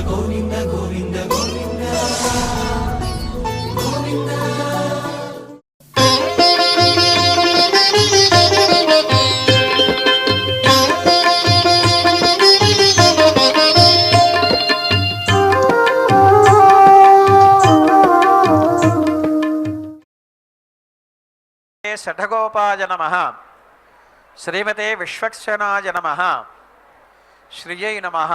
గోవింద గోవింద గోవింద గోవింద. శఠగోపాయ నమః. శ్రీమతే విశ్వక్సేనాయ నమః. శ్రియై నమః.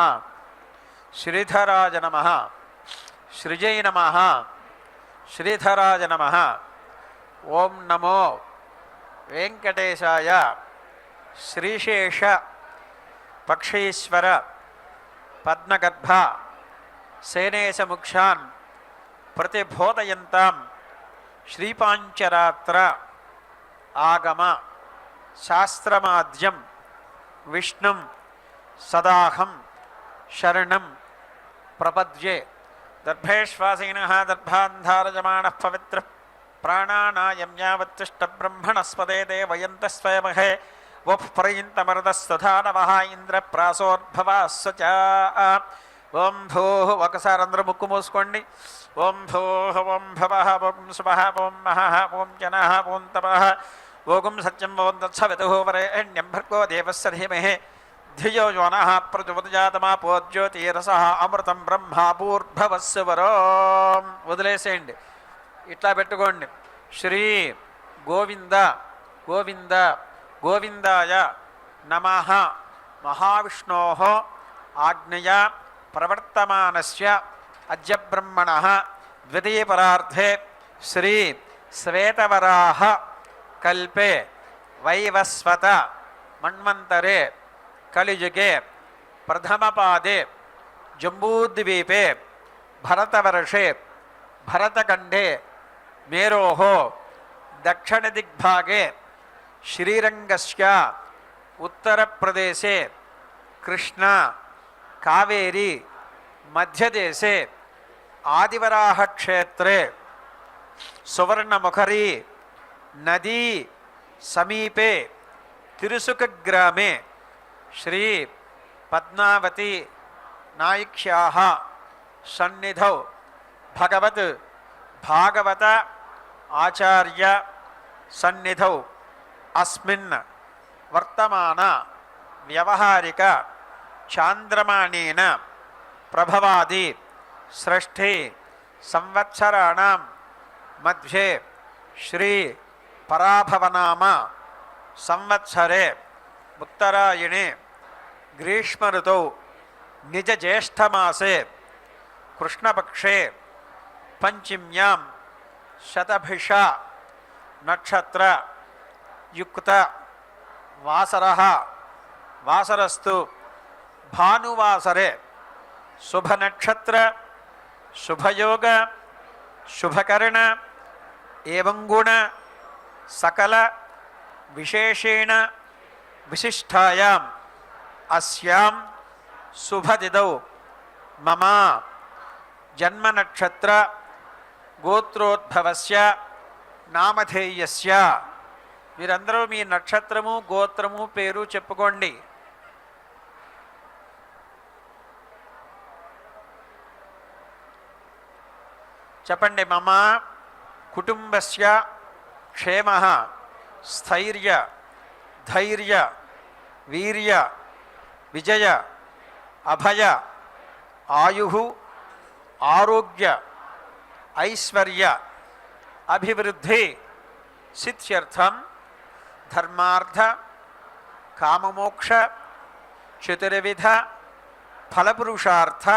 శ్రీధరాయ నమః. శ్రియై నమః. శ్రీధరాయ నమః. ఓం నమో వెంకటేశాయ. శ్రీశేష పక్షీశ్వర పద్మగర్భ సేనేశముక్షాన్ ప్రతిబోధయంతాం శ్రీపాంచరాత్ర ఆగమ శాస్త్రమాద్యం విష్ణుం సదాహం శరణం ప్రపద్యే. దర్భేశ్వాసీనః దర్భాంధారజమానః పవిత్ర ప్రాణానాయం యావత్తిష్ట బ్రహ్మణస్పదే దేవయంతస్వయమహే వః ప్రయింతమరదస్తథానవః ఇంద్రప్రాసోద్భవాస్స చ. ఓం భూః. ఒకసారి అందరూ ముక్కు మూసుకోండి. ఓం భూః ఓం భవః ఓం శుభః ఓం మహః ఓం జనః ఓం తపః ఓం సత్యం ఓం తత్సవితుః వరేణ్యం భర్గో దేవస్య ధీమహి ధియో యో నః ప్రచోదయాత్. జ్యోతిరసః అమృతం బ్రహ్మ భూర్భువస్సు వరోం. వదిలేసేయండి, ఇట్లా పెట్టుకోండి. శ్రీ గోవింద గోవింద గోవిందాయ నమః. మహావిష్ణోః ఆజ్ఞయా ప్రవర్తమానస్య అద్య బ్రహ్మణః ద్వితీయపరార్థే శ్రీ శ్వేతవరాహ కల్పే వైవస్వత మన్వంతరే కలియుగే ప్రథమపాదే జంబూద్వీపే భరతవర్షే భరతఖండే మేరోః దక్షిణదిగ్భాగే శ్రీరంగస్య ఉత్తరప్రదేశే కృష్ణ కావేరీ మధ్యదేశే ఆదివరాహక్షేత్రే సువర్ణముఖరీ నదీ సమీపే తిరుసుకగ్రామే శ్రీ పద్మావతి నాయిక్ష్యాః సన్నిధౌ భగవత్ భాగవత ఆచార్య సన్నిధౌ అస్మిన్ వర్తమాన వ్యవహారిక చాంద్రమాణేన ప్రభవాది షష్ఠి సంవత్సరాణం మధ్యే శ్రీ పరాభవనామ సంవత్సరే ఉత్తరాయణే గ్రీష్మఋతౌ నిజ జ్యేష్ఠమాసే కృష్ణపక్షే పంచమ్యాం శతభిష నక్షత్ర యుక్త వాసరః వాసరస్తు భానువాసరే శుభనక్షత్ర శుభయోగ శుభకరణ ఏవం గుణ సకల విశేషేణ విశిష్టాయాం అస్యాం శుభతిథౌ మమ జన్మనక్షత్ర గోత్రోద్భవస్య నామధేయస్య. మీరందరూ మీ నక్షత్రము గోత్రము పేరు చెప్పుకోండి. చెప్పండి. మమ కుటుంబస్య క్షేమః స్థైర్య ధైర్య వీర్య విజయ అభయ ఆయుః ఆరోగ్య ఐశ్వర్య అభివృద్ధి సిద్ధ్యర్థం ధర్మార్థ కామమోక్ష చతుర్విధ ఫలపురుషార్థ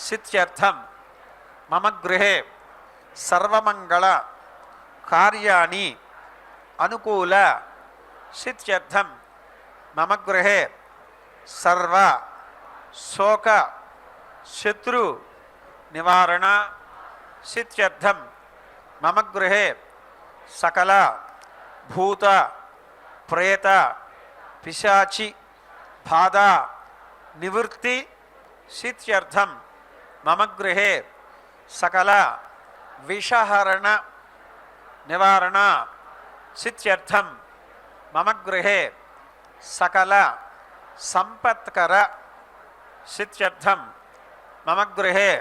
సిద్ధ్యర్థం మమ గృహే సర్వమంగళ కార్యాణి అనుకూల సిద్ధ్యర్థం మమ గృహే సర్వ శోక శత్రు నివారణ సిద్ధ్యర్థం మమ గృహే సకల భూత ప్రేత పిశాచి బాధ నివృత్తి సిద్ధ్యర్థం మమ గృహే సకల విషహరణ నివారణ సిద్ధ్యర్థం మమ గృహే సకల సంపత్కర సిద్ధ్యర్థం మమ గృహే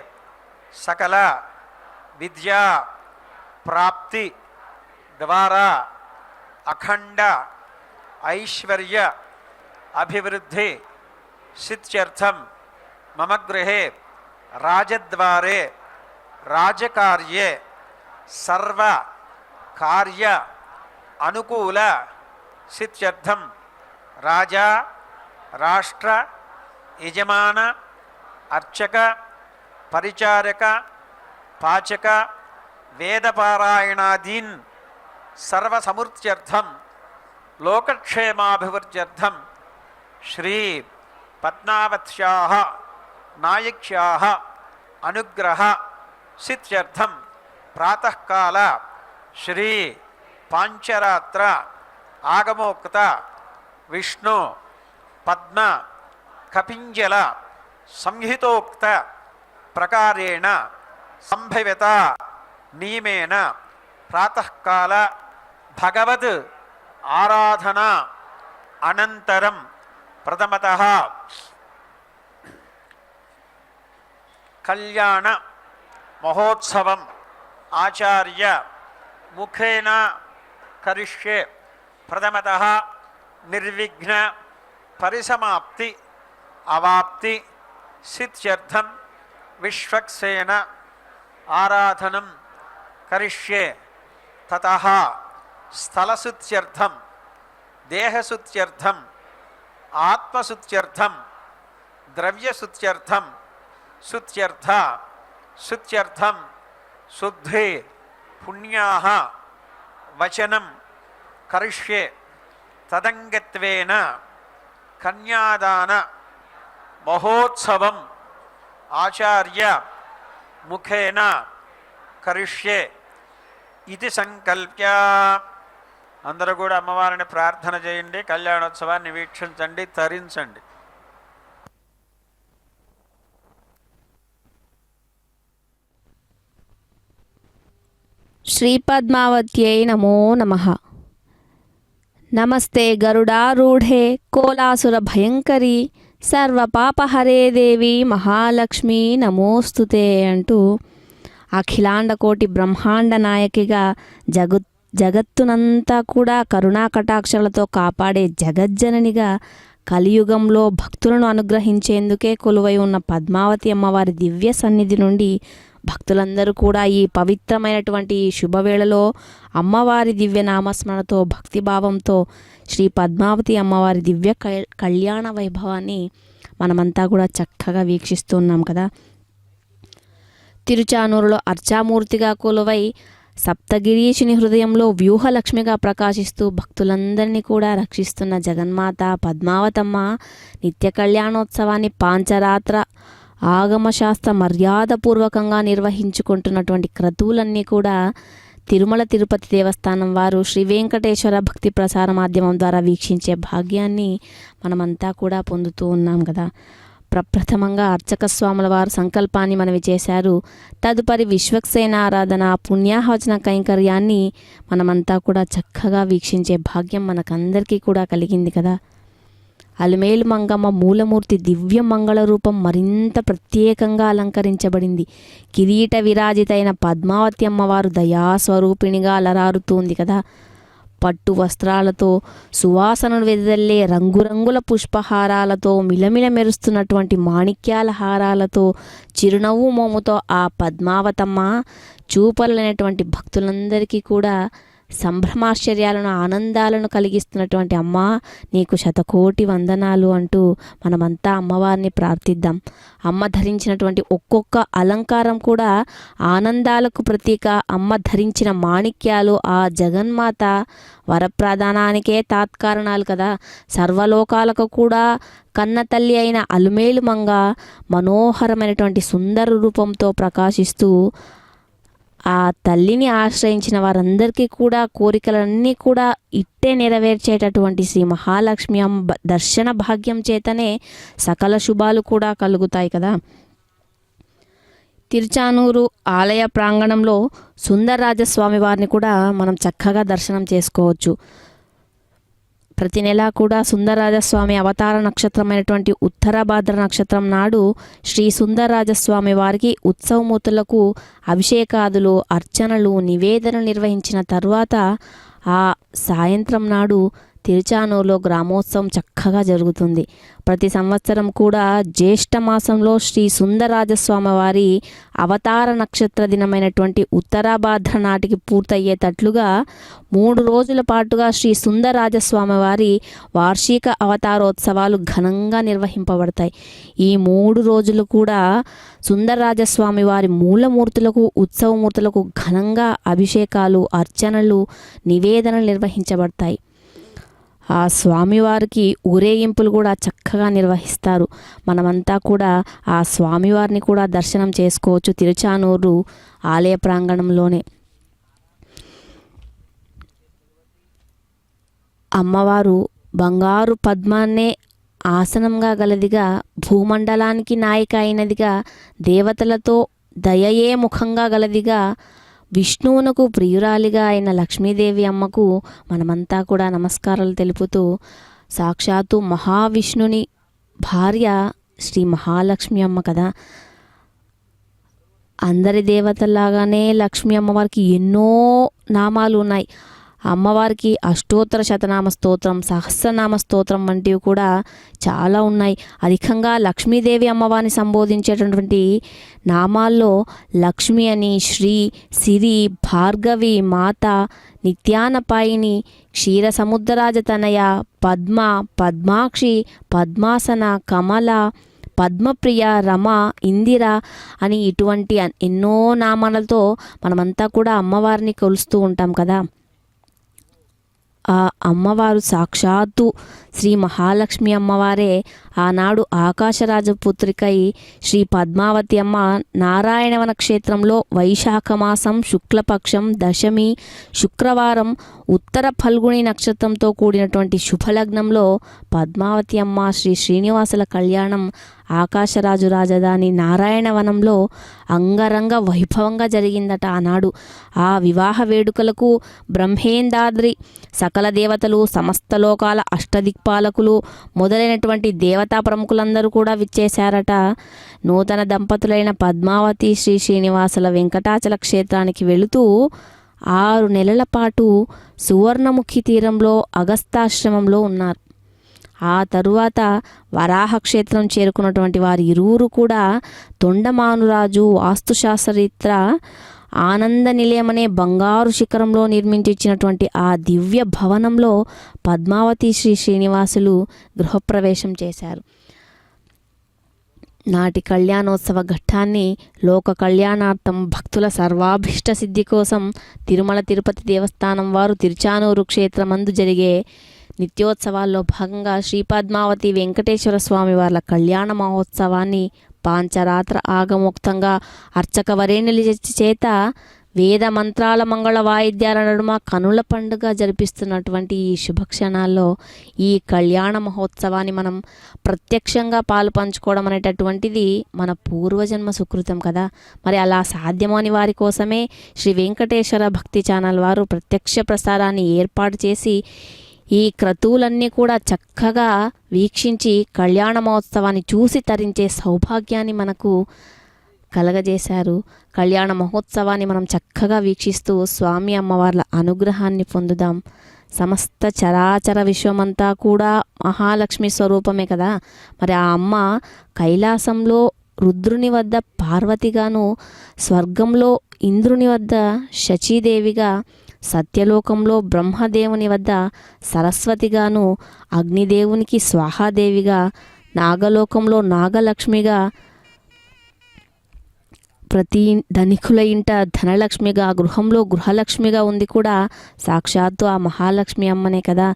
సకల విద్యా ప్రాప్తి ద్వారా అఖండ ఐశ్వర్య అభివృద్ధి సిద్ధ్యర్థం మమ గృహే రాజద్వారే రాజకార్యే సర్వ కార్య అనుకూల సిద్ధ్యర్థం రాజా రాష్ట్ర యజమాన అర్చక పరిచారక పాచక వేదపారాయణాదీన్ సర్వసమృత్యర్థం లోకక్షేమాభివృద్ధ్యర్థం శ్రీ పద్మావత్యాః నాయక్యాః అనుగ్రహ సిద్ధ్యర్థం ప్రాతఃకాల శ్రీ పాంచరాత్ర ఆగమోక్త విష్ణు పద్మ కపింజల సంహితోక్త ప్రకారేణ సంభవిత నియమేన ప్రాతఃకాల భగవద్ ఆరాధనా అనంతరం ప్రథమతః కళ్యాణ మహోత్సవం ఆచార్య ముఖేన కరిష్యే. ప్రథమతః నిర్విఘ్న పరిసమాప్తి అవాప్తి సిద్ధ్యర్థం విశ్వక్సేన ఆరాధనం కరిష్యే. తతః స్థలశుద్ధ్యర్థం దేహశుద్ధ్యర్థం ఆత్మశుద్ధ్యర్థం ద్రవ్యశుద్ధ్యర్థం శుద్ధ్యర్థ శుద్ధ్యర్థం శుద్ధి పుణ్యాః వచనం కరిష్యే. తదంగత్వేన కన్యాదాన మహోత్సవం ఆచార్య ముఖేన కరిష్యే ఇది సంకల్ప్య. అందరూ కూడా అమ్మవారిని ప్రార్థన చేయండి, కళ్యాణోత్సవాన్ని వీక్షించండి, తరించండి. శ్రీపద్మావత్యై నమో నమః. నమస్తే గరుడారూఢే కోలాసుర భయంకరి సర్వపాపహరే దేవి మహాలక్ష్మి నమోస్తుతే అంటూ అఖిలాండ కోటి బ్రహ్మాండ నాయకిగా జగత్తునంతా కూడా కరుణా కటాక్షలతో కాపాడే జగజ్జననిగా కలియుగంలో భక్తులను అనుగ్రహించేందుకే కొలువై ఉన్న పద్మావతి అమ్మవారి దివ్య సన్నిధి నుండి భక్తులందరూ కూడా ఈ పవిత్రమైనటువంటి ఈ శుభవేళలో అమ్మవారి దివ్య నామస్మరణతో భక్తిభావంతో శ్రీ పద్మావతి అమ్మవారి దివ్య కళ్యాణ వైభవాన్ని మనమంతా కూడా చక్కగా వీక్షిస్తున్నాం కదా. తిరుచానూరులో అర్చామూర్తిగా కొలువై సప్తగిరీశుని హృదయంలో వ్యూహలక్ష్మిగా ప్రకాశిస్తూ భక్తులందరినీ కూడా రక్షిస్తున్న జగన్మాత పద్మావతమ్మ నిత్య కళ్యాణోత్సవాన్ని పాంచరాత్ర ఆగమశాస్త్ర మర్యాదపూర్వకంగా నిర్వహించుకుంటున్నటువంటి క్రతువులన్నీ కూడా తిరుమల తిరుపతి దేవస్థానం వారు శ్రీ వెంకటేశ్వర భక్తి ప్రసార మాధ్యమం ద్వారా వీక్షించే భాగ్యాన్ని మనమంతా కూడా పొందుతూ ఉన్నాం కదా. ప్రప్రథమంగా అర్చక స్వాముల వారు సంకల్పాన్ని మనవి చేశారు. తదుపరి విశ్వక్సేన ఆరాధన పుణ్యాహవచన కైంకర్యాన్ని మనమంతా కూడా చక్కగా వీక్షించే భాగ్యం మనకందరికీ కూడా కలిగింది కదా. అలుమేలు మంగమ్మ మూలమూర్తి దివ్య మంగళ రూపం మరింత ప్రత్యేకంగా అలంకరించబడింది. కిరీట విరాజితైన పద్మావతి అమ్మవారు దయాస్వరూపిణిగా అలరారుతోంది కదా. పట్టు వస్త్రాలతో సువాసనలు వెదజల్లే రంగురంగుల పుష్పహారాలతో మిలమిల మెరుస్తున్నటువంటి మాణిక్యాల హారాలతో చిరునవ్వు మోముతో ఆ పద్మావతమ్మ చూపలేనటువంటి భక్తులందరికీ కూడా సంభ్రమాశ్చర్యాలను ఆనందాలను కలిగిస్తున్నటువంటి అమ్మ నీకు శతకోటి వందనాలు అంటూ మనమంతా అమ్మవారిని ప్రార్థిద్దాం. అమ్మ ధరించినటువంటి ఒక్కొక్క అలంకారం కూడా ఆనందాలకు ప్రతీక. అమ్మ ధరించిన మాణిక్యాలు ఆ జగన్మాత వరప్రదానానికే తాత్కారణాలు కదా. సర్వలోకాలకు కూడా కన్న తల్లి అయిన అలుమేలు మంగ మనోహరమైనటువంటి సుందర రూపంతో ప్రకాశిస్తూ ఆ తల్లిని ఆశ్రయించిన వారందరికీ కూడా కోరికలన్నీ కూడా ఇట్టే నెరవేర్చేటటువంటి శ్రీ మహాలక్ష్మి అమ్మ దర్శన భాగ్యం చేతనే సకల శుభాలు కూడా కలుగుతాయి కదా. తిరుచానూరు ఆలయ ప్రాంగణంలో సుందరరాజస్వామి వారిని కూడా మనం చక్కగా దర్శనం చేసుకోవచ్చు. ప్రతి నెలా కూడా సుందరరాజస్వామి అవతార నక్షత్రమైనటువంటి ఉత్తరాభాద్ర నక్షత్రం నాడు శ్రీ సుందరరాజస్వామి వారికి ఉత్సవమూర్తులకు అభిషేకాదులు అర్చనలు నివేదనలు నిర్వహించిన తర్వాత ఆ సాయంత్రం నాడు తిరుచానూరులో గ్రామోత్సవం చక్కగా జరుగుతుంది. ప్రతి సంవత్సరం కూడా జ్యేష్ఠ మాసంలో శ్రీ సుందరరాజస్వామి వారి అవతార నక్షత్ర దినమైనటువంటి ఉత్తరాభాద్ర నాటికి పూర్తయ్యేటట్లుగా 3 రోజుల పాటుగా శ్రీ సుందరరాజస్వామి వారి వార్షిక అవతారోత్సవాలు ఘనంగా నిర్వహింపబడతాయి. ఈ 3 రోజులు కూడా సుందరరాజస్వామి వారి మూలమూర్తులకు ఉత్సవమూర్తులకు ఘనంగా అభిషేకాలు అర్చనలు నివేదనలు నిర్వహించబడతాయి. ఆ స్వామివారికి ఊరేగింపులు కూడా చక్కగా నిర్వహిస్తారు. మనమంతా కూడా ఆ స్వామివారిని కూడా దర్శనం చేసుకోవచ్చు తిరుచానూరు ఆలయ ప్రాంగణంలోనే. అమ్మవారు బంగారు పద్మాన్నే ఆసనంగా గలదిగా, భూమండలానికి నాయిక అయినదిగా, దేవతలతో దయయే ముఖంగా గలదిగా, విష్ణువునకు ప్రియురాలిగా అయిన లక్ష్మీదేవి అమ్మకు మనమంతా కూడా నమస్కారాలు తెలుపుతూ, సాక్షాత్తు మహావిష్ణుని భార్య శ్రీ మహాలక్ష్మి అమ్మ కదా. అందరి దేవతల్లాగానే లక్ష్మీ అమ్మవారికి ఎన్నో నామాలు ఉన్నాయి. అమ్మవారికి అష్టోత్తర శతనామ స్తోత్రం, సహస్రనామ స్తోత్రం వంటివి కూడా చాలా ఉన్నాయి. అధికంగా లక్ష్మీదేవి అమ్మవారిని సంబోధించేటటువంటి నామాల్లో లక్ష్మి అని, శ్రీ, సిరి, భార్గవి, మాత, నిత్యానపాయిని, క్షీర సముద్రరాజతనయ, పద్మ, పద్మాక్షి, పద్మాసన, కమల, పద్మప్రియ, రమ, ఇందిర అని ఇటువంటి ఎన్నో నామాలతో మనమంతా కూడా అమ్మవారిని కొలుస్తూ ఉంటాం కదా. ఆ అమ్మవారు సాక్షాత్తు శ్రీ మహాలక్ష్మి అమ్మవారే ఆనాడు ఆకాశరాజపుత్రికై శ్రీ పద్మావతి అమ్మ నారాయణవన క్షేత్రంలో వైశాఖ మాసం శుక్లపక్షం దశమి శుక్రవారం ఉత్తర ఫల్గుణి నక్షత్రంతో కూడినటువంటి శుభలగ్నంలో పద్మావతి అమ్మ శ్రీ శ్రీనివాసుల కళ్యాణం ఆకాశరాజు రాజధాని నారాయణవనంలో అంగరంగ వైభవంగా జరిగిందట ఆనాడు. ఆ వివాహ వేడుకలకు బ్రహ్మేంద్రాద్రి సకల దేవతలు, సమస్త లోకాల అష్టదిక్పాలకులు మొదలైనటువంటి దేవతా ప్రముఖులందరూ కూడా విచ్చేశారట. నూతన దంపతులైన పద్మావతి శ్రీ శ్రీనివాసుల వెంకటాచల క్షేత్రానికి వెళుతూ 6 నెలల పాటు సువర్ణముఖి తీరంలో అగస్తాశ్రమంలో ఉన్నారు. ఆ తరువాత వరాహ క్షేత్రం చేరుకున్నటువంటి వారి ఇరువురు కూడా తొండమానురాజు వాస్తుశాస్త్రరీత్యా ఆనంద నిలయమనే బంగారు శిఖరంలో నిర్మించినటువంటి ఆ దివ్య భవనంలో పద్మావతి శ్రీ శ్రీనివాసులు గృహప్రవేశం చేశారు. నాటి కళ్యాణోత్సవ ఘట్టాన్ని లోక కళ్యాణార్థం భక్తుల సర్వాభిష్ట సిద్ధి కోసం తిరుమల తిరుపతి దేవస్థానం వారు తిరుచానూరు క్షేత్రమందు జరిగే నిత్యోత్సవాల్లో భాగంగా శ్రీ పద్మావతి వెంకటేశ్వర స్వామి వార్ల కళ్యాణ మహోత్సవాన్ని పాంచరాత్ర ఆగమోక్తంగా అర్చక వరేణ్యుల చేత వేద మంత్రాల మంగళ వాయిద్యాల నడుమ కనుల పండుగ జరిపిస్తున్నటువంటి ఈ శుభక్షణాల్లో ఈ కళ్యాణ మహోత్సవాన్ని మనం ప్రత్యక్షంగా పాలు పంచుకోవడం అనేటటువంటిది మన పూర్వజన్మ సుకృతం కదా. మరి అలా సాధ్యమని వారి కోసమే శ్రీ వెంకటేశ్వర భక్తి ఛానల్ వారు ప్రత్యక్ష ప్రసారాన్ని ఏర్పాటు చేసి ఈ క్రతువులన్నీ కూడా చక్కగా వీక్షించి కళ్యాణ మహోత్సవాన్ని చూసి తరించే సౌభాగ్యాన్ని మనకు కలగజేశారు. కళ్యాణ మహోత్సవాన్ని మనం చక్కగా వీక్షిస్తూ స్వామి అమ్మవార్ల అనుగ్రహాన్ని పొందుదాం. సమస్త చరాచర విశ్వమంతా కూడా మహాలక్ష్మి స్వరూపమే కదా. మరి ఆ అమ్మ కైలాసంలో రుద్రుని వద్ద పార్వతిగాను, స్వర్గంలో ఇంద్రుని వద్ద శచీదేవిగా, సత్యలోకంలో బ్రహ్మదేవుని వద్ద సరస్వతిగాను, అగ్నిదేవునికి స్వాహాదేవిగా, నాగలోకంలో నాగలక్ష్మిగా, ప్రతి ధనికుల ఇంట ధనలక్ష్మిగా, గృహంలో గృహలక్ష్మిగా ఉంది కూడా సాక్షాత్తు ఆ మహాలక్ష్మి అమ్మనే కదా.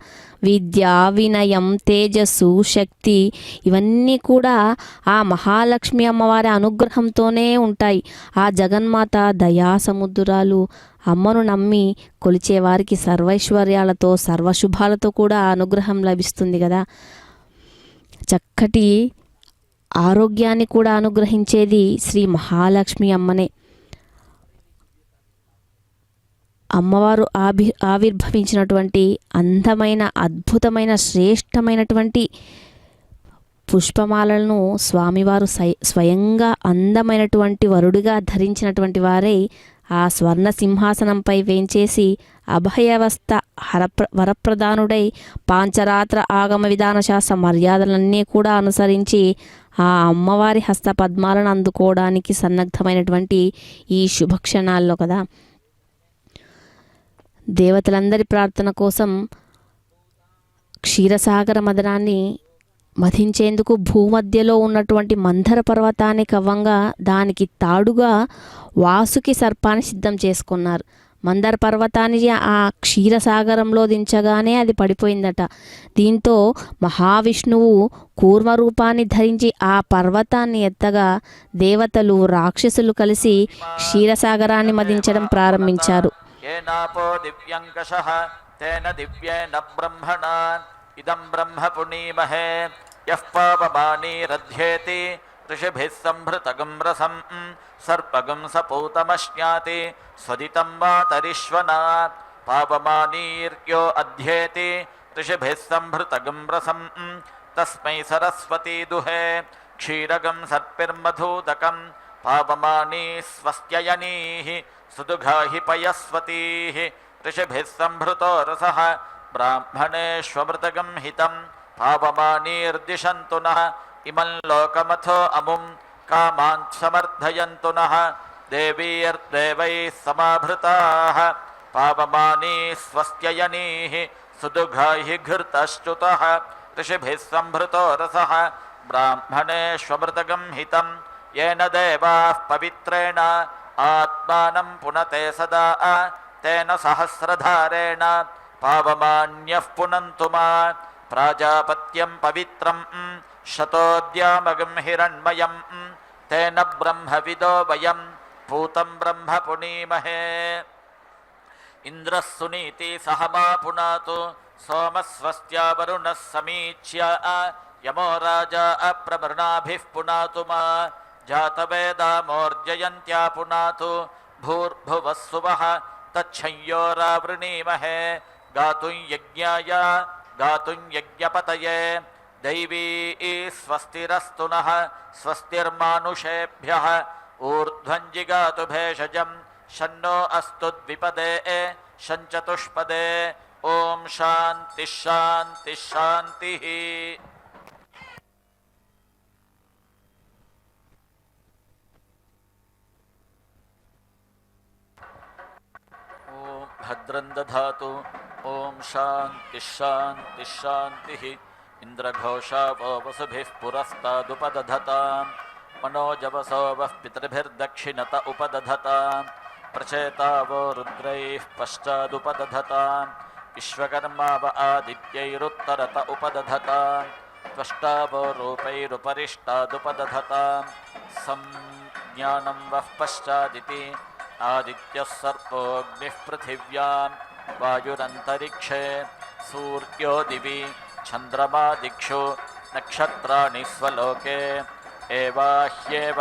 విద్య, వినయం, తేజస్సు, శక్తి ఇవన్నీ కూడా ఆ మహాలక్ష్మి అమ్మవారి అనుగ్రహంతోనే ఉంటాయి. ఆ జగన్మాత దయా సముద్రాలు. అమ్మను నమ్మి కొలిచే వారికి సర్వైశ్వర్యాలతో సర్వశుభాలతో కూడా అనుగ్రహం లభిస్తుంది కదా. చక్కటి ఆరోగ్యాన్ని కూడా అనుగ్రహించేది శ్రీ మహాలక్ష్మి అమ్మనే. అమ్మవారు ఆవిర్భవించినటువంటి అందమైన అద్భుతమైన శ్రేష్టమైనటువంటి పుష్పమాలను స్వామివారు స్వయంగా అందమైనటువంటి వరుడిగా ధరించినటువంటి వారే ఆ స్వర్ణ సింహాసనంపై వేంచేసి అభయవస్థ వరప్రదానుడై పాంచరాత్ర ఆగమ విధాన శాస్త్ర మర్యాదలన్నీ కూడా అనుసరించి ఆ అమ్మవారి హస్త పద్మాలను అందుకోవడానికి సన్నద్ధమైనటువంటి ఈ శుభక్షణాల్లో కదా దేవతలందరి ప్రార్థన కోసం క్షీరసాగర మదనాన్ని మధించేందుకు భూమధ్యలో ఉన్నటువంటి మందర పర్వతాన్ని కవ్వంగా దానికి తాడుగా వాసుకి సర్పాన్ని సిద్ధం చేసుకున్నారు. మందర పర్వతాన్ని ఆ క్షీరసాగరంలో దించగానే అది పడిపోయిందట. దీంతో మహావిష్ణువు కూర్మరూపాన్ని ధరించి ఆ పర్వతాన్ని ఎత్తగా దేవతలు రాక్షసులు కలిసి క్షీరసాగరాన్ని మదించడం ప్రారంభించారు. ఇదం బ్రహ్మ పుణీమహే యః పాపమానీరధ్యేతి ఋషిభిः సంభృతగం రసం సర్పగం సపూతమశ్నాతి స్వదితం వాతరిష్వనా పాపమానీర్యో అధ్యేతి ఋషిభిः సంభృతగం రసం తస్మై సరస్వతీ దుహే క్షీరగం సర్పిర్మధూదకం పాపమానీ స్వస్త్యయనీః సుదుఘాహి పయస్వతీః ఋషిభిः సంభృతో రసః బ్రాహ్మణేష్వమృతగం హితం పాపమానీర్దిశంతు నః ఇమం లోకమథో అముం కామాన్ సమర్థయంతు నః దేవీర్దేవైః సమాభృతాః పాపమానీ స్వస్త్యయనీః సుదుఘాహి ఘృతశ్చుతః ఋషిభిः సంభృతో రసః బ్రాహ్మణేష్వమృతగం హితం येन देवाः पवित्रेण आत्मानं पुनते सदा तेन सहस्रधारेण पावमान्यः पुनन्तु मा प्राजापत्यं पवित्रं शतोद्यामगं हिरण्मयं तेन ब्रह्मविदो वयं पूतं ब्रह्म पुनीमहे इन्द्रः सुनीति सह मा पुनातु सोमस्वस्त्या वरुणः समीच्य यमो राजा अप्रमृणाभिः पुनातु मा जातवेदामोर्जयन्त्या पुनातु भूर्भुवः सुवः तच्छंयोरावृणीमहे गातुं यज्ञाय गातुं यज्ञपतये दैवी स्वस्तिरस्तु नः स्वस्तिर्मानुषेभ्यः ऊर्ध्वं जिगातु भेषजं शन्नो अस्तु द्विपदे शञ्चतुष्पदे ॐ शान्तिः शान्तिः शान्तिः। भद्रं दधातु ॐ शान्तिः शान्तिः शान्तिः। इन्द्रघोषावो वसुभिः पुरस्तादुपदधतां मनोजवसो वः पितृभिर्दक्षिणत उपदधतां प्रचेतावो रुद्रैः पश्चादुपदधतां विश्वकर्मा व आदित्यैरुत्तरत उपदधतां त्वष्टावो रूपैरुपरिष्टादुपदधतां संज्ञानं वः पश्चादिति आदित्यः सर्पोऽग्निः पृथिव्यां वायुरन्तरिक्षे सूर्यो दिवि चन्द्रमा दिक्षु नक्षत्राणि स्वलोके एवाह्येव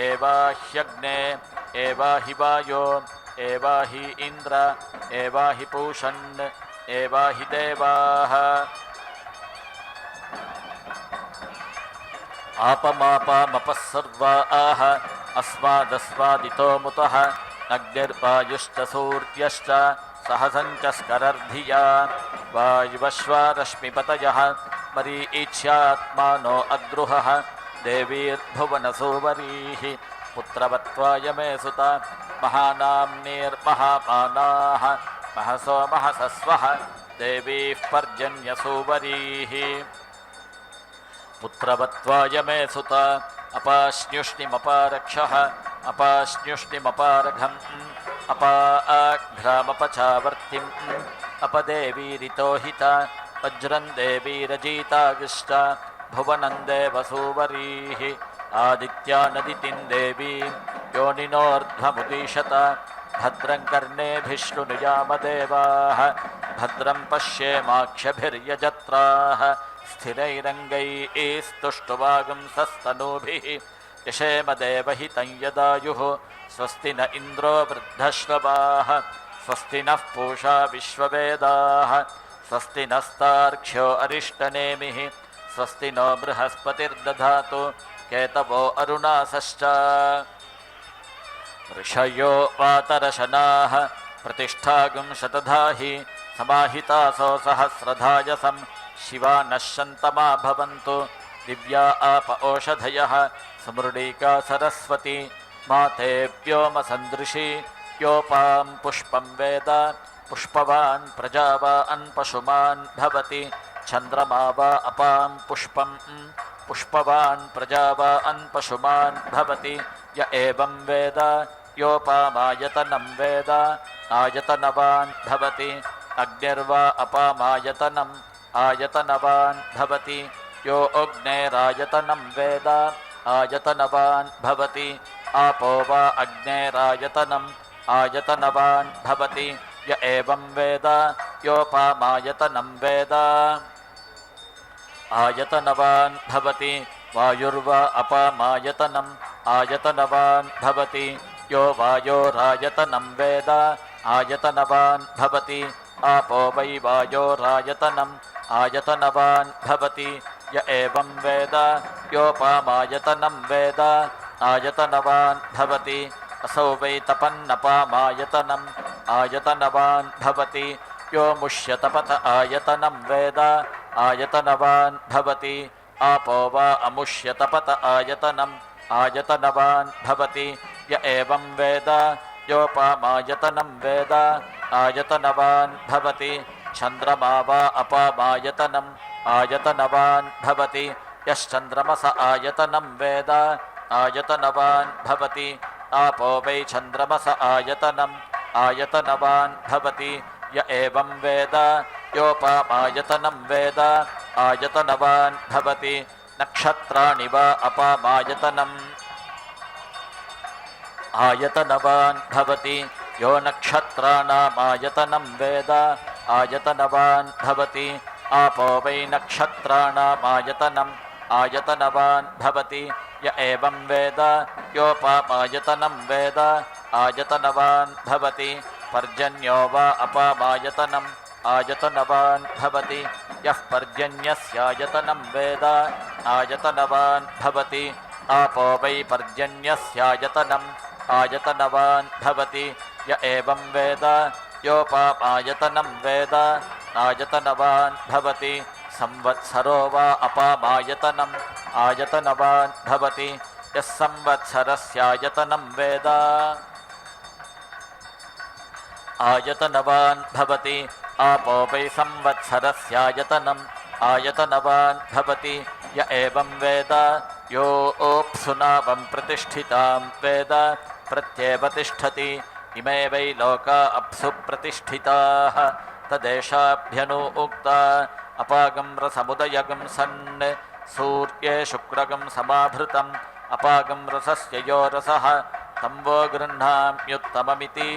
एवाह्यग्ने एवाहि वायो एवाहि इन्द्र एवाहि पूषन् एवाहि देवाः आपमापामपः सर्वाः अस्मादस्मादितो मुतः अग्निर्वायुश्च सूर्यश्च सहसञ्च स्करर्धिया वायुवश्वारश्मिपतयः मरीच्यात्मानो अद्रुहः देवीर्भुवनसुवरीः पुत्रवत्वाय मे सुत महानाम्नीर्महापानाः महसो महसस्वः देवीः पर्जन्यसुवरीः पुत्रवत्वाय मे सुत अपाश्न्युष्णिमपारक्षः अपाश्न्युष्णिमपारघम् अपाघ्रामपचावर्तिम् अपदेवीरितोहिता वज्रं देवीरजीतागिष्ट भुवनं देवसूवरीः आदित्या नदितिं देवीं योनिनोर्ध्वमुदीशत भद्रं कर्णेभिः शृणुयामदेवाः भद्रं पश्येमाक्षभिर्यजत्राः स्थिरैरङ्गैस्तुष्टुवागुंसस्तनूभिः यशेम देवहितं यदायुः स्वस्ति न इन्द्रो वृद्धश्रवाः स्वस्ति नः पूषा विश्ववेदाः स्वस्ति नस्तार्क्ष्यो अरिष्टनेमिः स्वस्ति नो बृहस्पतिर्दधातु केतवो अरुणासश्च ऋषयो वातरशनाः प्रतिष्ठागुं शतधाहि समाहितासो सहस्रधायसं शिवा नश्यन्तमा भवन्तु दिव्या आप ओषधयः समृडीका सरस्वती माते व्योमसन्दृशी योपां पुष्पं वेद पुष्पवान् प्रजावान् पशुमान् भवति चन्द्रमा वा अपां पुष्पं पुष्पवान् प्रजावान् पशुमान् भवति य एवं वेद योपामायतनं वेद आयतनवान् भवति अग्निर्वा अपामायतनम् आयतनवान् भवति यो अग्नेरायतनं वेद आयतनवान् भवति आपो वा अग्नेरायतनम् आयतनवान् भवति य एवं वेद योपामायतनं वेद आयतनवान् भवति वायुर्वा अपामायतनम् आयतनवान् भवति यो वायोरायतनं वेद आयतनवान् भवति आपो वै वायोरायतनम् आयतनवान् भवति य एवं वेद योपामायतनं वेद आयतनवान् भवति असौ वै तपन्नपामायतनम् आयतनवान् भवति यो मुष्यतपत आयतनं वेद आयतनवान् भवति आपो वा अमुष्यतपत आयतनम् आयतनवान् भवति य एवं वेद योपामायतनं वेद आयतनवान् भवति चन्द्रमा वा अपामायतनम् आयतनवान् भवति यश्चन्द्रमस आयतनं वेद आयतनवान् भवति आपो वै चन्द्रमस आयतनम् आयतनवान् भवति य एवं वेद योपामायतनं वेद आयतनवान् भवति नक्षत्राणि वा अपामायतनम् आयतनवान् भवति यो नक्षत्राणामायतनं वेद आयतनवान् भवति आपो वै नक्षत्राणामायतनम् आयतनवान् भवति य एवं वेद योपामायतनं वेद आयतनवान् भवति पर्जन्यो वा अपामायतनम् आयतनवान् भवति यः पर्जन्यस्यायतनं वेद आयतनवान् भवति आपो वै पर्जन्यस्यायतनम् आयतनवान् भवति य एवं वेद योपामायतनं वेद आयतनवान् भवति संवत्सरो वा अपामायतनम् आयतनवान् भवति यः संवत्सरस्यायतनं वेद आयतनवान् भवति आपो वै संवत्सरस्यायतनम् आयतनवान् भवति य एवं वेद यो ओप्सुनावं प्रतिष्ठितां वेद प्रत्येव तिष्ठति इमे वै लोका अप्सु प्रतिष्ठिताः तदेशाभ्यनु उक्ता अपागं रसमुदयगं सन् सूर्ये शुक्रगं समाभृतम् अपागं रसस्य यो रसः तं वो गृह्णाम्युत्तममिति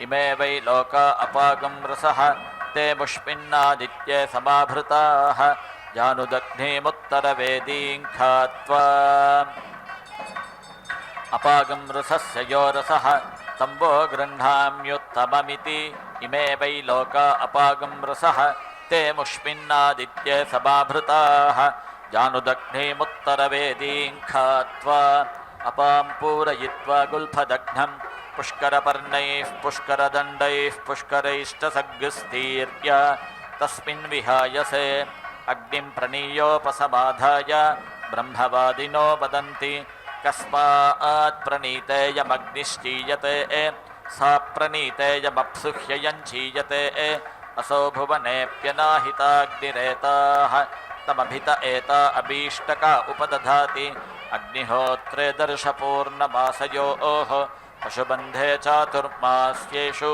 इमे वै लोका अपागं रसः ते मुष्मिन्नादित्ये समाभृताः जानुदग्निमुत्तरवेदीं खात्वा अपागं रसस्य यो रसः तं वो गृह्णाम्युत्तममिति इमे वै लोका अपागं रसः ते मुष्मिन्नादित्ये समाभृताः जानुदग्निमुत्तरवेदीं खात्वा अपां पूरयित्वा गुल्फदग्नं पुष्करपर्णैः पुष्करदण्डैः पुष्करैश्च सग्गुस्तीर्य तस्मिन् विहायसे अग्निं प्रणीयोपसमाधाय ब्रह्मवादिनो वदन्ति कस्मात् प्रणीतेयमग्निश्चीयते सा प्रणीतेयमप्सुह्ययञ्चीयते असौ भुवनेऽप्यनाहिताग्निरेताः तमभित एता अभीष्टका उपदधाति अग्निहोत्रे दर्शपूर्णमासयोः पशुबन्धे चातुर्मास्येषु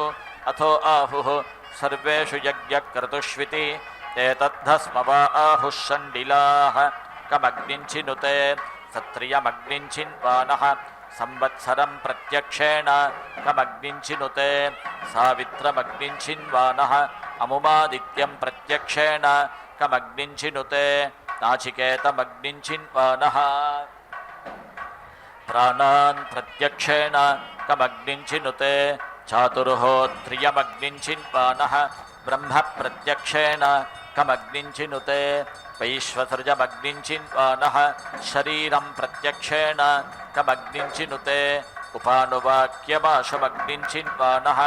अथो आहुः सर्वेषु यज्ञक्रतुष्विति एतद्धस्म वा आहुः षण्डिलाः कमग्निञ्चिनुते सत्रियमग्निञ्चिन्वानः संवत्सरं प्रत्यक्षेण कमग्निञ्चिनुते सावित्रमग्निञ्चिन्वानः अमुमादित्यं प्रत्यक्षेण कमग्निञ्चिनुते नाचिकेतमग्निञ्चिन्वानः प्राणान् प्रत्यक्षेण कमग्निञ्चिनुते చాతుర్హోత్రియమగ్నించిన్వానః బ్రహ్మ ప్రత్యక్షేణ కమగ్నించినుతే వైశ్వసృజమగ్నించిన్వానః శరీరం ప్రత్యక్షేణ కమగ్నించినుతే ఉపానువాక్యమాశమగ్నించిన్వానః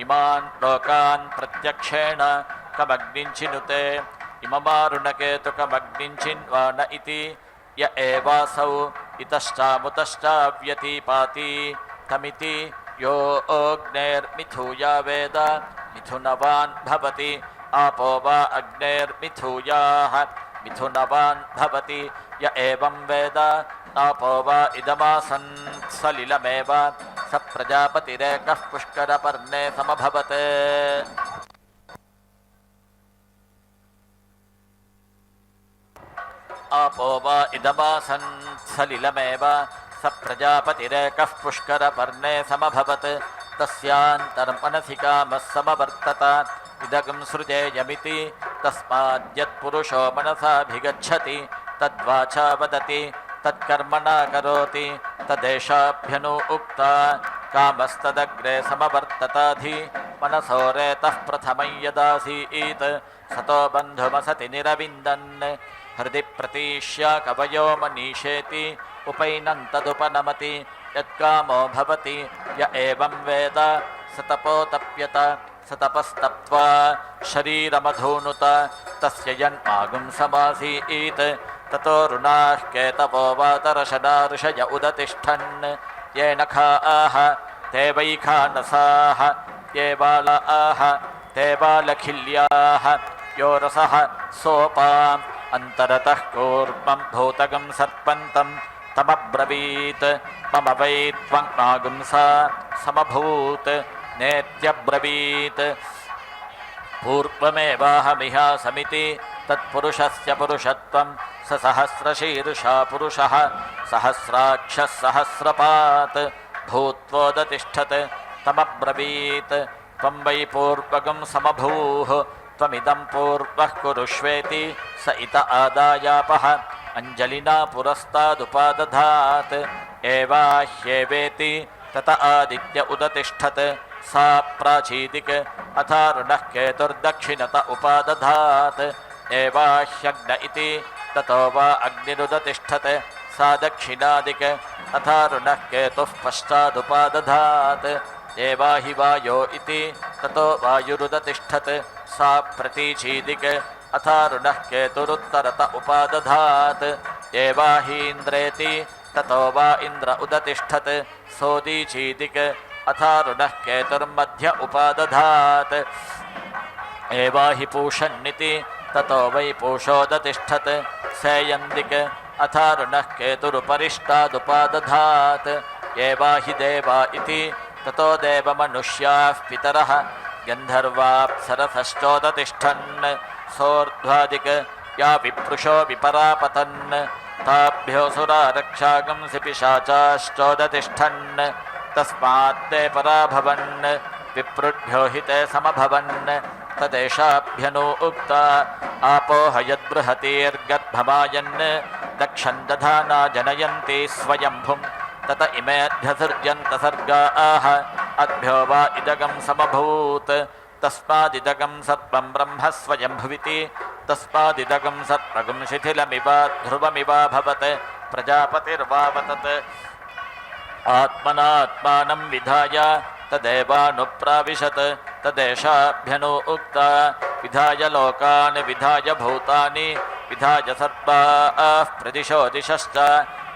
ఇమాన్ లోకాన్ ప్రత్యక్షేణ కమగ్నించినుతే ఇమమారుణకేతుకమగ్నించిన్వాన ఇతి య ఏవాసౌ ఇతశ్చాముతశ్చావ్యతిపాతి తమితి यो अग्नेर्मिथूया वेद मिथुनवान् भवति आपो वा अग्नेर्मिथूयाः मिथुनवान् भवति य एवं वेद आपो वा इदमासन् सलिलमेव स प्रजापतिरेकः पुष्करपर्णे समभवत् आपो वा इदमासन् सलिलमेव स प्रजापतिरेकः पुष्करपर्णे समभवत् तस्यान्तर्मनसि कामः समवर्तत इदगं सृजेयमिति तस्माद्यत्पुरुषो मनसाभिगच्छति तद्वाचा वदति तत्कर्मणा करोति तदेशाभ्यनु उक्ता कामस्तदग्रे समवर्तताधि मनसो रेतः प्रथमं यदासीत् सतो बन्धुमसति निरविन्दन् हृदि प्रतीष्य कवयो मनीषेति उपैनन्तदुपनमति यत्कामो भवति य एवं वेद स तपोतप्यत स तपस्तप्त्वा शरीरमधूनुत तस्य यन्मागुं समासीत् ततो ऋणाः केतवो वातरशना ऋषय उदतिष्ठन् ये नखाः ते वैखानसाः ये बालाः ते बालखिल्याः यो रसः सोपाम् अन्तरतः कूर्मं भूतगं सर्पन्तं तमब्रवीत् मम वै त्वङ्मागुंसा समभूत् नेत्यब्रवीत् पूर्वमेवाहमिहासमिति तत्पुरुषस्य पुरुषत्वं स सहस्रशीर्षा पुरुषः सहस्राक्षः सहस्रपात् भूत्वोदतिष्ठत् तमब्रवीत् त्वं वै पूर्वगं समभूः त्वमिदं पूर्वः कुरुष्वेति स इत आदायापः अञ्जलिना पुरस्तादुपादधात् एवाह्येवेति तत आदित्य उदतिष्ठत् सा प्राचीदिक् अथारुणः केतुर्दक्षिणत उपादधात् एवाह्यग्न इति ततो वा अग्निरुदतिष्ठत् सा दक्षिणादिक् अथारुणः केतुः पश्चादुपादधात् एवाहि वायो इति ततो वायुरुदतिष्ठत् सा प्रतीचीदिक् अथारुणः केतुरुत्तरत उपादधात् एवाहीन्द्रेति ततो वा इन्द्र उदतिष्ठत् सोदीचीदिक् अथारुणः केतुर्मध्य उपादधात् एवाहि पूषन्निति ततो वै पूषोदतिष्ठत् सेयन्दिक् अथारुणः केतुरुपरिष्टादुपादधात् एवाहि देवा इति ततो देवमनुष्याः पितरः गन्धर्वाप्सरसश्चोदतिष्ठन् सोर्ध्वादिक् या विप्रुषो विपरापतन् ताभ्यो सुरारक्षागंसि पिशाचाश्चोदतिष्ठन् तस्मात्ते पराभवन् विप्रुभ्यो हि ते समभवन् तदेशाभ्यनु उक्ता आपो हयद्बृहतीर्गर्भमायन् दक्षन् दधाना जनयन्ति स्वयंभुं तत इमेऽध्यसृज्यन्त सर्गाः अद्भ्यो वा इदगं समभूत् तस्मादिदगं सर्वं ब्रह्म स्वयंभुविति तस्मादिदगं सर्वगं शिथिलमिव ध्रुवमिवाभवत् प्रजापतिर्वावतत् आत्मनात्मानं विधाय तदेवानुप्राविशत् तदेशाभ्यनु उक्ता विधाय लोकान् विधाय भूतानि विधाय सर्वाः प्रदिशो दिशश्च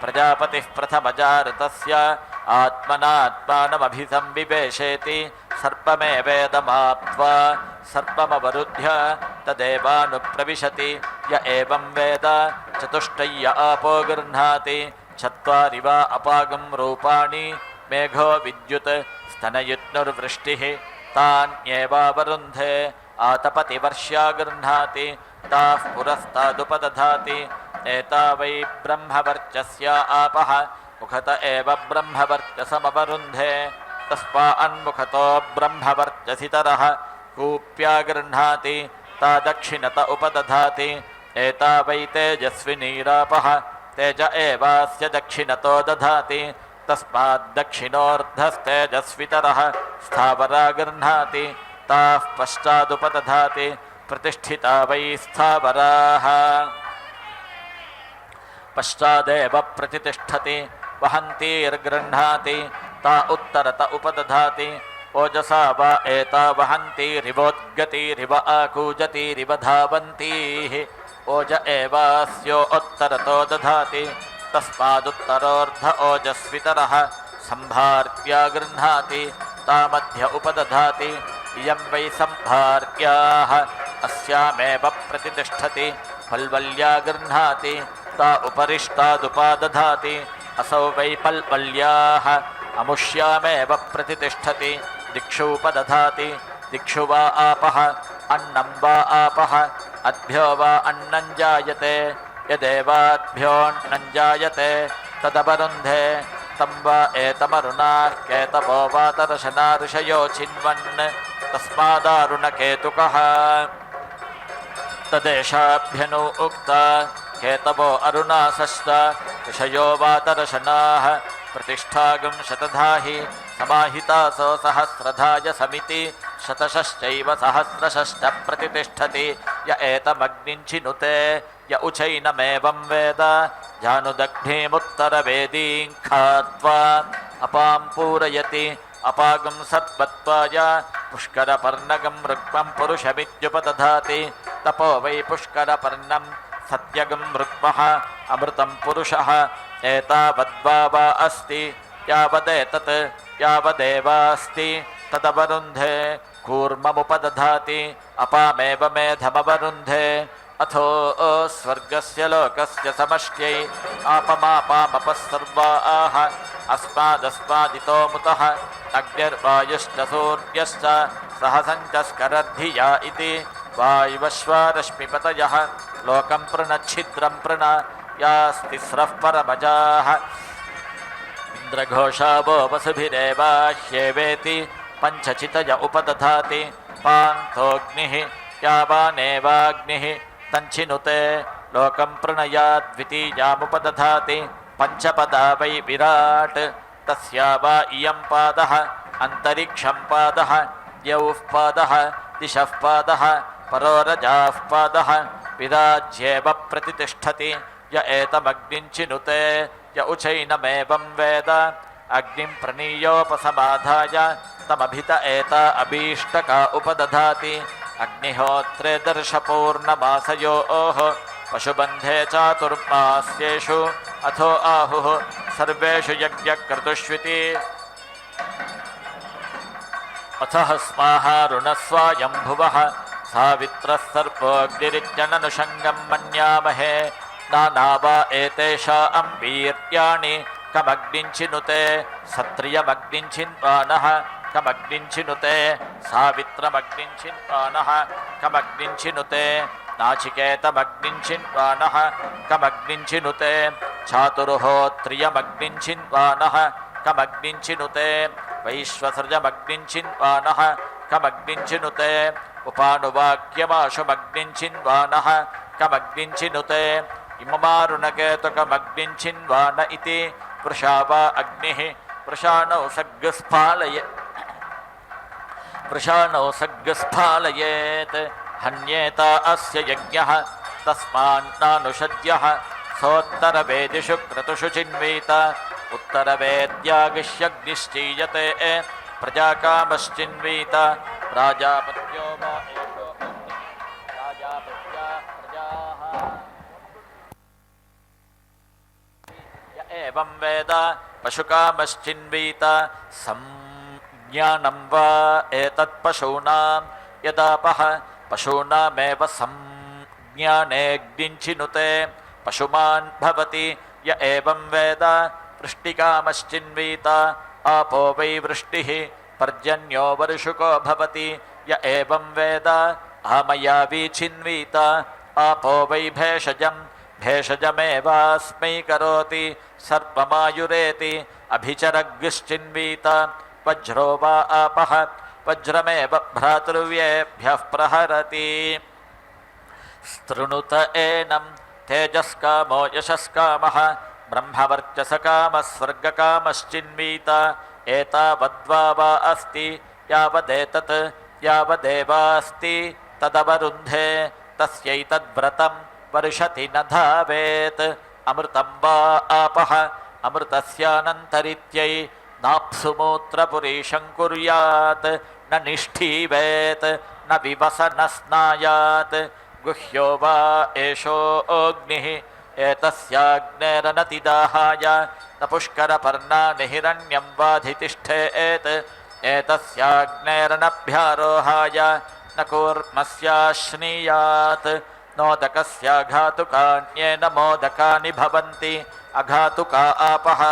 प्रजापतिः प्रथमजारतस्य आत्मनात्मानमभिसंविवेशेति सर्वमेवेदमाप्त्वा सर्वमवरुध्य तदेवानुप्रविशति य एवं वेद चतुष्टय्य आपो गृह्णाति चत्वारि वा अपागं रूपाणि मेघो विद्युत् स्तनयुत्नुर्वृष्टिः तान्येवावरुन्धे आतपतिवर्ष्या गृह्णाति ताः पुरस्तादुपदधाति एता वै ब्रह्मवर्चस्य आपः मुखत एव ब्रह्मवर्चसमवरुन्धे तस्मान्मुखतो ब्रह्मवर्चसितरः कूप्या गृह्णाति ता दक्षिणत उपदधाति एता वै तेजस्विनीरापः तेज एवास्य दक्षिणतो दधाति तस्माद्दक्षिणोर्धस्तेजस्वितरः स्थावरा गृह्णाति ताः पश्चादुपदधाति प्रतिष्ठिता वै स्थावराः पश्चादेव प्रतिष्ठति वहन्तीर्गृह्णाति ता उत्तरत उपदधाति ओजसा वा एता वहन्तीरिवोद्गतिरिव आकूजतिरिव धावन्तीः ओज एवास्यो उत्तरतो दधाति तस्मादुत्तरोर्ध ओजस्वितरः सम्भार्या गृह्णाति ता मध्य उपदधाति इयं वै सम्भार्याः अस्यामेव प्रतिष्ठति पल्वल्या गृह्णाति ता उपरिष्टादुपादधाति असौ वै पल्वल्याः अमुष्यामेव प्रतिष्ठति दिक्षूपदधाति दिक्षु वा आपः अन्नं वा आपः अद्भ्यो वा अन्नं जायते यदेवाद्भ्योऽन्नं जायते तदवरुन्धे तं वा एतमरुणाः केतवो वातरशना ऋषयो छिन्वन् तस्मादारुणकेतुकः तदेशाभ्यनु उक्ता केतवो अरुणासश्च ऋषयो वातरशनाः प्रतिष्ठागं शतधाहि समाहितासो सहस्रधाय समिति शतशश्चैव सहस्रशश्च प्रतिष्ठति य एतमग्निञ्चिनुते य उचैनमेवं वेद जानुदग्निमुत्तरवेदीं खात्वा अपां पूरयति अपागं सत्पत्वाय पुष्करपर्णगं ऋक्मं पुरुषमित्युपदधाति तपो वै पुष्करपर्णं सत्यगं ऋक्मः अमृतं पुरुषः एतावद्वा वा अस्ति यावदेतत् यावदेवास्ति तदवरुन्धे कूर्ममुपदधाति अपामेव मेधमवरुन्धे अथो स्वर्गस्य लोकस्य समष्ट्यै आपमापामपः सर्वाः अस्मादस्मादितो मुतः अग्निर्वायुश्च सूर्यश्च सहसञ्चस्करद्धिया इति वायुवश्वारश्मिपतयः लोकं प्रणच्छिद्रं प्रण यास्तिस्रः परमजाः इन्द्रघोषावो वसुभिरेवाह्येवेति पञ्चचितय उपदधाति पान्थोऽग्निः यावानेवाग्निः तञ्चिनुते लोकं प्रणयाद्वितीयामुपदधाति पञ्चपदा वै विराट् तस्या वा इयं पादः अन्तरिक्षं पादः द्यौः पादः दिशः पादः परोरजाः पादः विराज्येव प्रतिष्ठति य एतमग्निञ्चिनुते य उचैनमेवं वेद अग्निं प्रणीयोपसमाधाय तमभित एता अभीष्टका उपदधाति अग्निहोत्रे दर्शपूर्णमासयोः पशुबन्धे चातुर्मास्येषु अथो आहुः सर्वेषु यज्ञक्रतुष्विति अथः स्वाहारुणस्वायम्भुवः सावित्रः सर्पोऽग्निरित्यननुषङ्गं मन्यामहे नानावा एतेषां वीर्याणि कमग्निञ्चिनुते सत्रियमग्निञ्चिन्वानः कमग्निञ्चिनुते सावित्रमग्निञ्चिन्वानः कमग्निञ्चिनुते नाचिकेतमग्निञ्चिन्वानः कमग्निञ्चिनुते चातुर्होत्रियमग्निञ्चिन्वानः कमग्निञ्चिनुते वैश्वसृजमग्निञ्चिन्वानः कमग्निञ्चिनुते उपानुवाक्यमाशुमग्निञ्चिन्वानः कमग्निञ्चिनुते इममारुणकेतुकमग्निञ्चिन्वान इति वृषा वा अग्निः वृषाणौ सग्स्फालयेत् हन्येत अस्य यज्ञः तस्मान्नानुषद्यः सोत्तरवेदिषु क्रतुषु चिन्वीत उत्तरवेद्यागिष्यग्निश्चीयते प्रजाकामश्चिन्वीत प्राजापत्यो वा एषो प्राजापत्या प्रजाः य एवं वेद पशुकामश्चिन्वीत संज्ञानं वा एतत्पशूनां यदापः पशूनामेव संज्ञानेऽग्निञ्चिनुते पशुमान् भवति य एवं वेद वृष्टिकामश्चिन्वीत आपो वै वृष्टिः पर्जन्यो वर्षुको भवति य एवं वेद आमयावी छिन्वीत आपो वै भेषजं भेषजमेवास्मै करोति सर्पमायुरेति अभिचरग्श्चिन्वीत वज्रो वा आपः वज्रमेव भ्रातृव्येभ्यः प्रहरति स्तृणुत एनं तेजस्कामो यशस्कामः ब्रह्मवर्चसकामस्वर्गकामश्चिन्वीत एतावद्वा वा अस्ति यावदेतत् यावदेवास्ति तदवरुन्धे तस्यैतद्व्रतं वर्षति न धावेत् अमृतं वा आपः अमृतस्यानन्तरित्यै नाप्सु मूत्रपुरीशं कुर्यात् न निष्ठीवेत् न विवस न स्नायात् गुह्यो वा एषो अग्निः एतस्याग्नेरनतिदाहाय न पुष्करपर्णानि हिरण्यं वाधितिष्ठेत् एतस्याग्नेरनभ्यारोहाय न कूर्मस्याश्नीयात् नोदकस्याघातुकान्येन मोदकानि भवन्ति अघातुका आपः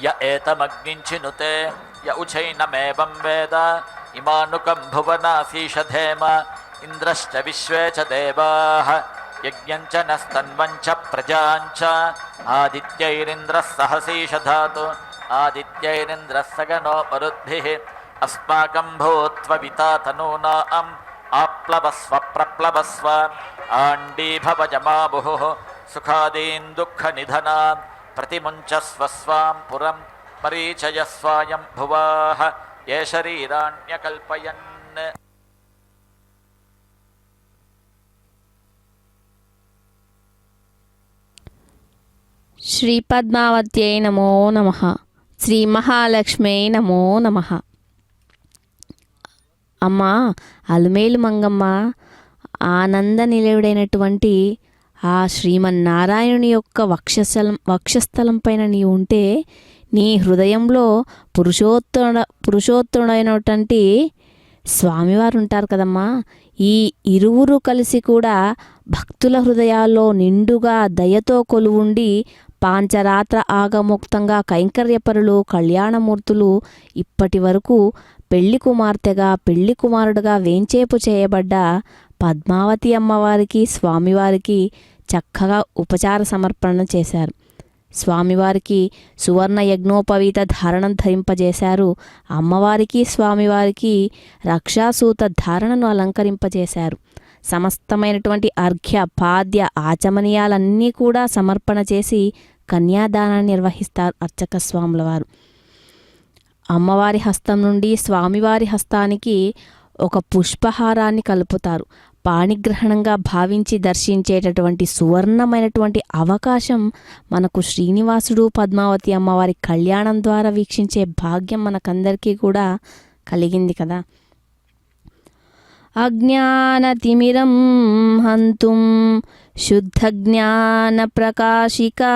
य एतमग्निञ्चिनुते य उचैनमेवं वेद इमानुकं भुवनासीषधेम इन्द्रश्च विश्वे च देवाः यज्ञं च नस्तन्वं च प्रजां च आदित्यैरिन्द्रः सहसीषधातु आदित्यैरिन्द्रः सगनो मरुद्भिः अस्माकं भूत्वविता तनूनाम् आप्लवस्व प्रप्लवस्व आण्डीभवजमाबुहुः सुखादीन् दुःखनिधनान् प्रतिमुञ्चस्व स्वां पुरं मरीचयस्वायं भुवाः ये शरीराण्यकल्पयन् శ్రీపద్మావత్యై నమో నమః. శ్రీ మహాలక్ష్మీ నమో నమః. అమ్మ అలుమేలు మంగమ్మ ఆనంద నిలయుడైనటువంటి ఆ శ్రీమన్నారాయణుని యొక్క వక్షస్థలం పైన నీ ఉంటే నీ హృదయంలో పురుషోత్తముడైనటువంటి స్వామివారు ఉంటారు కదమ్మా. ఈ ఇరువురు కలిసి కూడా భక్తుల హృదయాల్లో నిండుగా దయతో కొలువుండి పాంచరాత్ర ఆగముక్తంగా కైంకర్యపరులు కళ్యాణమూర్తులు ఇప్పటి వరకు పెళ్లి కుమార్తెగా పెళ్లి కుమారుడుగా వేంచేపు చేయబడ్డ పద్మావతి అమ్మవారికి స్వామివారికి చక్కగా ఉపచార సమర్పణ చేశారు. స్వామివారికి సువర్ణ యజ్ఞోపవీత ధారణం ధరింపజేశారు. అమ్మవారికి స్వామివారికి రక్షాసూత ధారణను అలంకరింపజేశారు. సమస్తమైనటువంటి అర్ఘ్య పాద్య ఆచమనీయాలన్నీ కూడా సమర్పణ చేసి కన్యాదానాన్ని నిర్వహిస్తారు అర్చక స్వాముల వారు. అమ్మవారి హస్తం నుండి స్వామివారి హస్తానికి ఒక పుష్పహారాన్ని కలుపుతారు. పాణిగ్రహణంగా భావించి దర్శించేటటువంటి సువర్ణమైనటువంటి అవకాశం మనకు శ్రీనివాసుడు పద్మావతి అమ్మవారి కళ్యాణం ద్వారా వీక్షించే భాగ్యం మనకందరికీ కూడా కలిగింది కదా. అజ్ఞానతిమిరం హంతుం శుద్ధజ్ఞానప్రకాశికా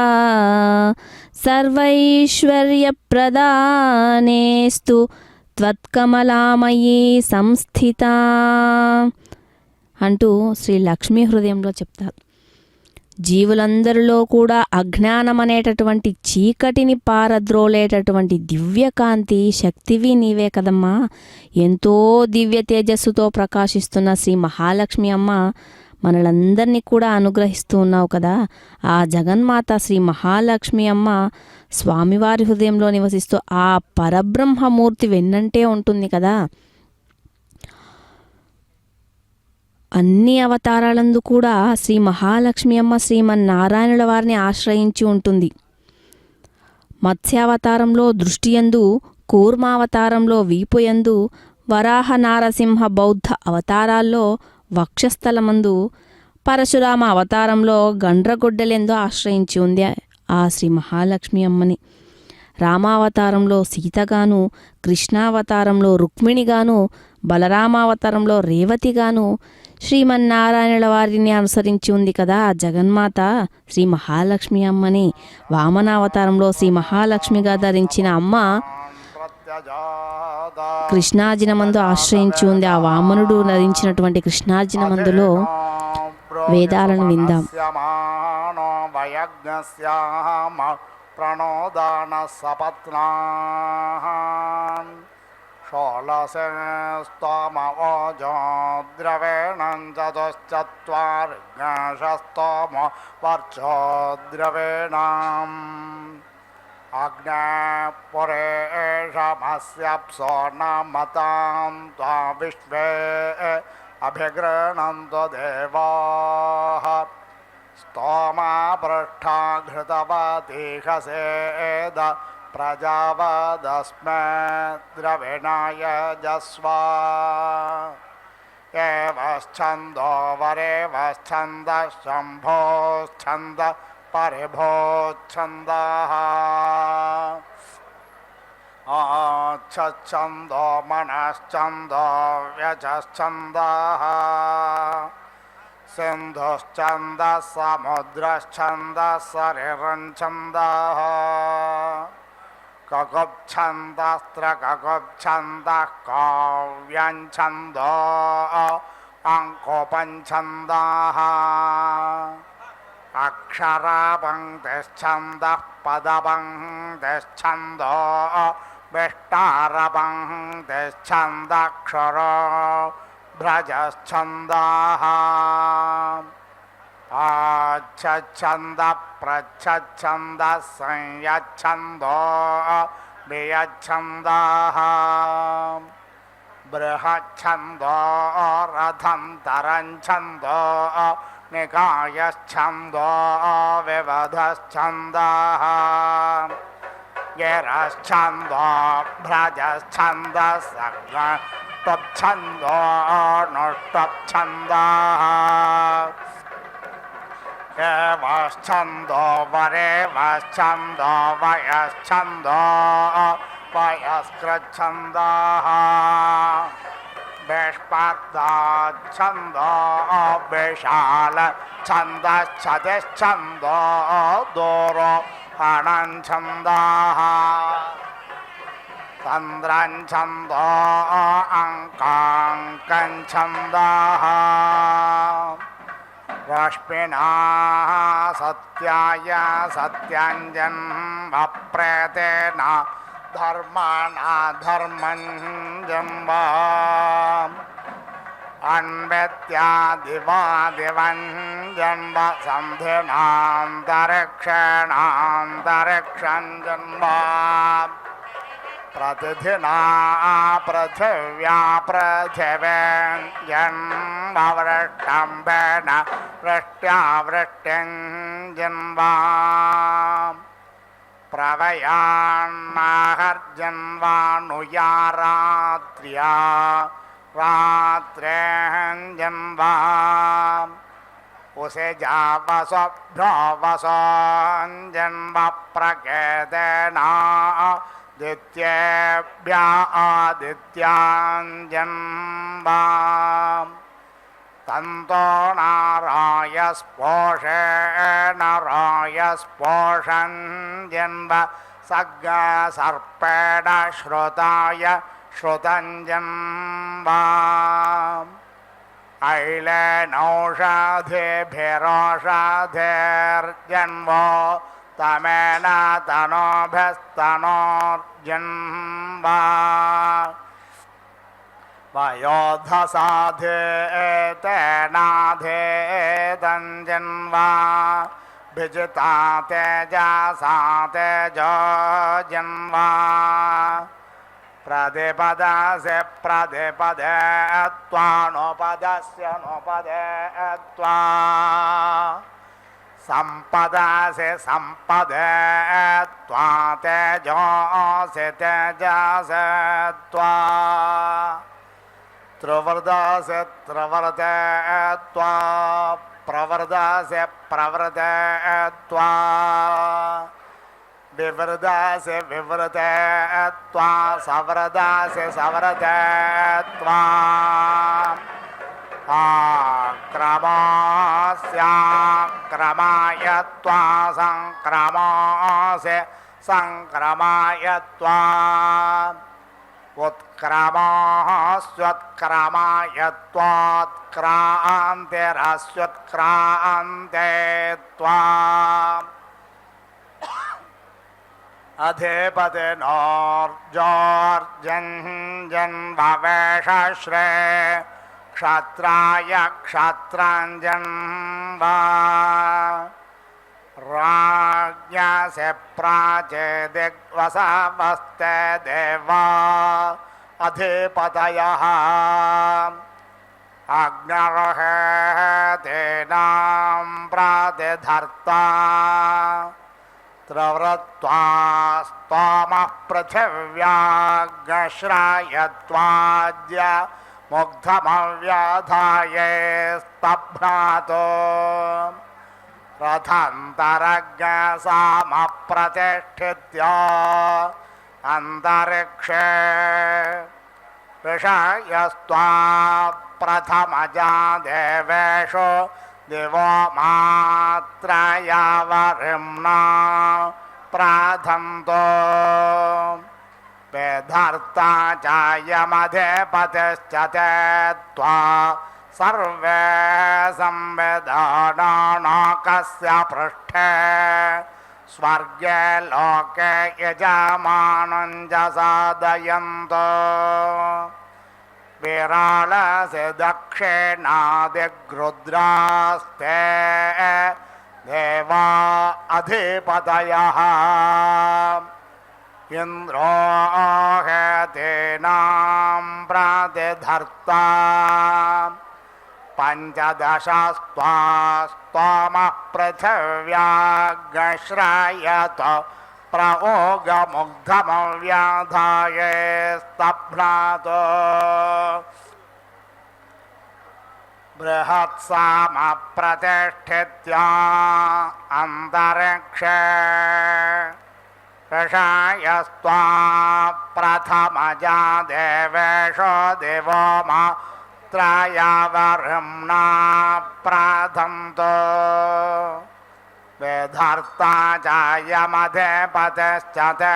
సర్వైశ్వర్యప్రదానేస్తు త్వత్కమలామయీ సంస్థితా అంటూ శ్రీ లక్ష్మీ హృదయంలో చెప్తారు. జీవులందరిలో కూడా అజ్ఞానం అనేటటువంటి చీకటిని పారద్రోలేటటువంటి దివ్యకాంతి శక్తివి నీవే కదమ్మా. ఎంతో దివ్య తేజస్సుతో ప్రకాశిస్తున్న శ్రీ మహాలక్ష్మి అమ్మ మనలందరినీ కూడా అనుగ్రహిస్తూ ఉన్నావు కదా. ఆ జగన్మాత శ్రీ మహాలక్ష్మి అమ్మ స్వామివారి హృదయంలో నివసిస్తూ ఆ పరబ్రహ్మమూర్తి వెన్నంటే ఉంటుంది కదా. అన్ని అవతారాలందు కూడా శ్రీ మహాలక్ష్మి అమ్మ శ్రీమన్నారాయణుల వారిని ఆశ్రయించి ఉంటుంది. మత్స్యావతారంలో దృష్టియందు, కూర్మావతారంలో వీపుయందు, వరాహ నారసింహ బౌద్ధ అవతారాల్లో వక్షస్థలమందు, పరశురామ అవతారంలో గండ్రగొడ్డలెందు ఆశ్రయించి ఉంది ఆ శ్రీ మహాలక్ష్మి అమ్మని. రామావతారంలో సీతగాను, కృష్ణావతారంలో రుక్మిణిగాను, బలరామావతారంలో రేవతిగాను శ్రీమన్నారాయణుల వారిని అనుసరించి ఉంది కదా ఆ జగన్మాత శ్రీ మహాలక్ష్మి అమ్మని. వామనావతారంలో శ్రీ మహాలక్ష్మిగా ధరించిన అమ్మ కృష్ణాజినమందు ఆశ్రయించి ఉంది. ఆ వామనుడు ధరించినటువంటి కృష్ణాజినమందులో వేదాలను విందాం. ప్రణోదాన సపత్నా షోళసేస్తమోజో ద్రవేణం చతుశ్చత్వార్గస్తమ వర్చో ద్రవేణం అగ్నేపురేషమస్యప్సో నమతాం త్వా విశ్వే అభిగృణంతు దేవాః स्तोमा पृष्ठा घृतवतीहसेद प्रजावदस्मे द्रविणाय जस्वा एवश्छन्दो वरेवश्छन्दः शम्भोश्छन्द परिभोच्छन्दः आच्छन्दो मनश्चन्दो व्यचश्चन्दः सिन्धुश्चन्दः समुद्रश्चन्दः सरिरञ्छन्दः ककुब्छन्दस्त्रककुब्छन्दः काव्यञ्छन्दो अङ्कोपञ्छन्दः अक्षरपङ्क्तिश्छन्दः पदपङ्क्तिश्छन्दो विष्टारपङ्क्तिश्छन्दक्षरो भ्रजश्छन्दः आच्छन्दः प्रच्छन्दः संयच्छन्दो वियच्छन्दः बृहच्छन्दो रथं तरञ्छन्दो निकायश्छन्दो विवधश्छन्दः गिरश्छन्दो भ्रजश्छन्दः तच्छन्दो नुष्टच्छन्दः एवश्छन्दो वरेवश्छन्दो वयश्छन्दो वयस्कृच्छन्दः विष्पत्ताच्छन्दो विशालच्छन्दश्छदिश्छन्दो दोरोहणच्छन्दः तन्द्रच्छन्दो अङ्काङ्कच्छन्दः रश्मिनाः सत्याय सत्याञ्जन्मप्रेतेन धर्मणा धर्मञ्जन्म अन्वेत्यादिवादिवञ्जन्म सन्धिनान्तरिक्षेणान्तरिक्षञ्जन्म प्रतिथिना पृथिव्या पृथिव्यञ्जन्मवृष्टम्भेन वृष्ट्या वृष्ट्यञ्जन्म प्रवयान्नाहर्जन्वानुया रात्रेञ्जन्म उषिजावसभ्यो वसोञ्जन्म प्रकेतेना दित्येभ्य आदित्याञ्जन्म तन्तो नारायस्पोषेण रायस्पोषञ्जन्म सग्गसर्पेण श्रुताय श्रुतञ्जन्म ऐलेनौषधिभिरोषधिर्जन्मो तमेन तनोभिस्तनोर्जन्म वयोधसाधेतेनाधेतञ्जन्म भिजिता तेजसा तेजो जन्म प्रतिपदस्य प्रतिपदे त्वानुपदस्य नुपदे त्वा सम्पदस्य सम्पदे त्वा तेजोऽसि तेजसे त्वा त्रिवृदस्य त्रिवृते त्वा प्रवृदस्य प्रवृते त्वा विवृदस्य विवृते त्वा सवृदस्य सवृते त्वा आक्रमास्याक्रमाय त्वा सङ्क्रमास्य सङ्क्रमाय त्वा उत्क्रमास्योत्क्रमाय त्वात्क्रान्तिरस्योत्क्रान्ते त्वा अधिपतिनोर्जोर्जन्भवेषश्रे क्षत्राय क्षत्राञ्जन्म राज्ञस्य प्राचेदिग्वसवस्ते देवा अधिपतयः अग्निर्हेतेनां प्रतिधर्ता त्रवृत्वा स्तोमः पृथिव्याग्श्रायत्वाद्य मुग्धमव्याधाये स्तभ्नातो रथन्तरज्ञसामप्रतिष्ठित्य अन्तरिक्षे ऋषयस्त्वा प्रथमजा देवेषु दिवो मात्रयावरिम्ना प्राधन्तो वेधर्ता चायमधिपतिश्च ते त्वा सर्वे संवेदानाकस्य पृष्ठे स्वर्गे लोके यजमानं च साधयन्तो विराळसे दक्षिणादिग्रुद्रास्ते देवा अधिपतयः इन्द्रो हेतेनां प्रतिधर्ता पञ्चदशस्त्वा स्तोमः पृथिव्याग्श्रायत प्रओगमुग्धमव्याधाये स्तभ्नातो बृहत्सामप्रतिष्ठित्य अन्तरिक्षे ऋषयस्त्वा प्रथमजा देवेषु दिवो मात्रयावरिम्ना प्राधन्तो वेधर्ता चायमधिपतिश्च ते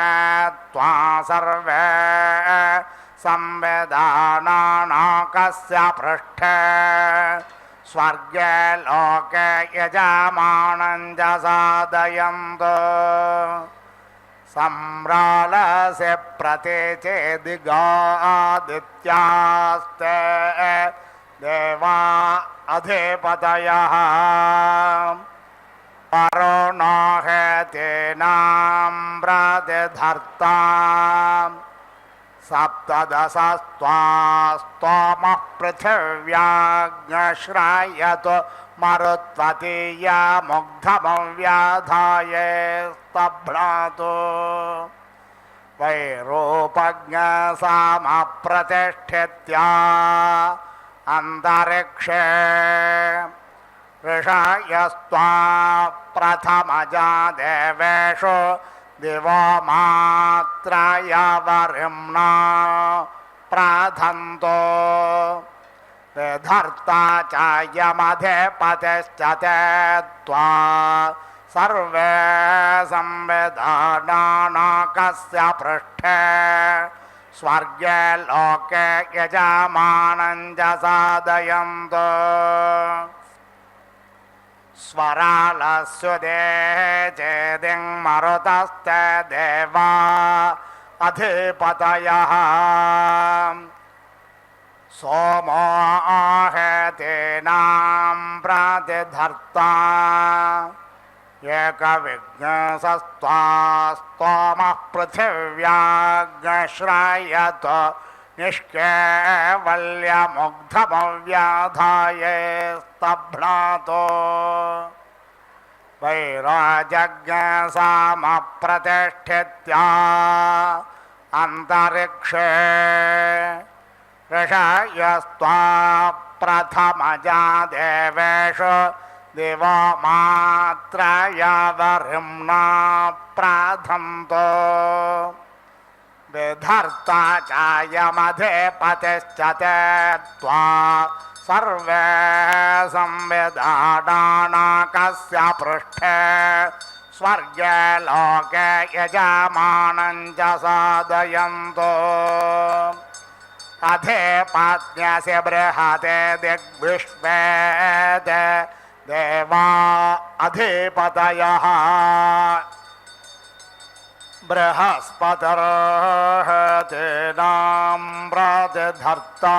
त्वा सर्वे संवेदानाकस्य पृष्ठे स्वर्गे लोके यजमानं च साधयन्तो सम्रालस्य प्रतीचेदिगादित्यास्ते देवा अधिपतयः वरुणो हेतेनां प्रतिधर्ता सप्तदशस्त्वा स्तोमः पृथिव्याग्श्रायत मरुत्वतीया मुग्धमव्याधाये स्तभ्नातो वैरूपज्ञसामप्रतिष्ठित्य अन्तरिक्षे ऋषयस्त्वा प्रथमजा देवेषु दिवो मात्रयावरिम्ना प्राधन्तो वेधर्ता चायमधिपतिश्च ते त्वा सर्वे संवेदानाकस्य पृष्ठे स्वर्गे लोके यजमानं च साधयन्तो स्वरालस्युदे चेदिं मरुतस्ते देवा अधिपतयः सोमो हेतेनां प्रतिधर्ता एकविघ्नसस्त्वा स्तोमः पृथिव्याग्श्रायत निष्केवल्यमुग्धमव्याधाये स्तभ्नातो वैराजज्ञसामप्रतिष्ठित्य अन्तरिक्षे ऋषयस्त्वा प्रथमजा देवेषु दिवो मात्रयावरिम्ना प्राधन्तो विधर्ता चायमधिपतिश्च ते त्वा सर्वे संवेदानाकस्य पृष्ठे स्वर्गे लोके यजमानं च साधयन्तो अधिपत्न्यस्य बृहते दिग्विश्वेते देवा अधिपतयः बृहस्पतिर्हेतेनां प्रतिधर्ता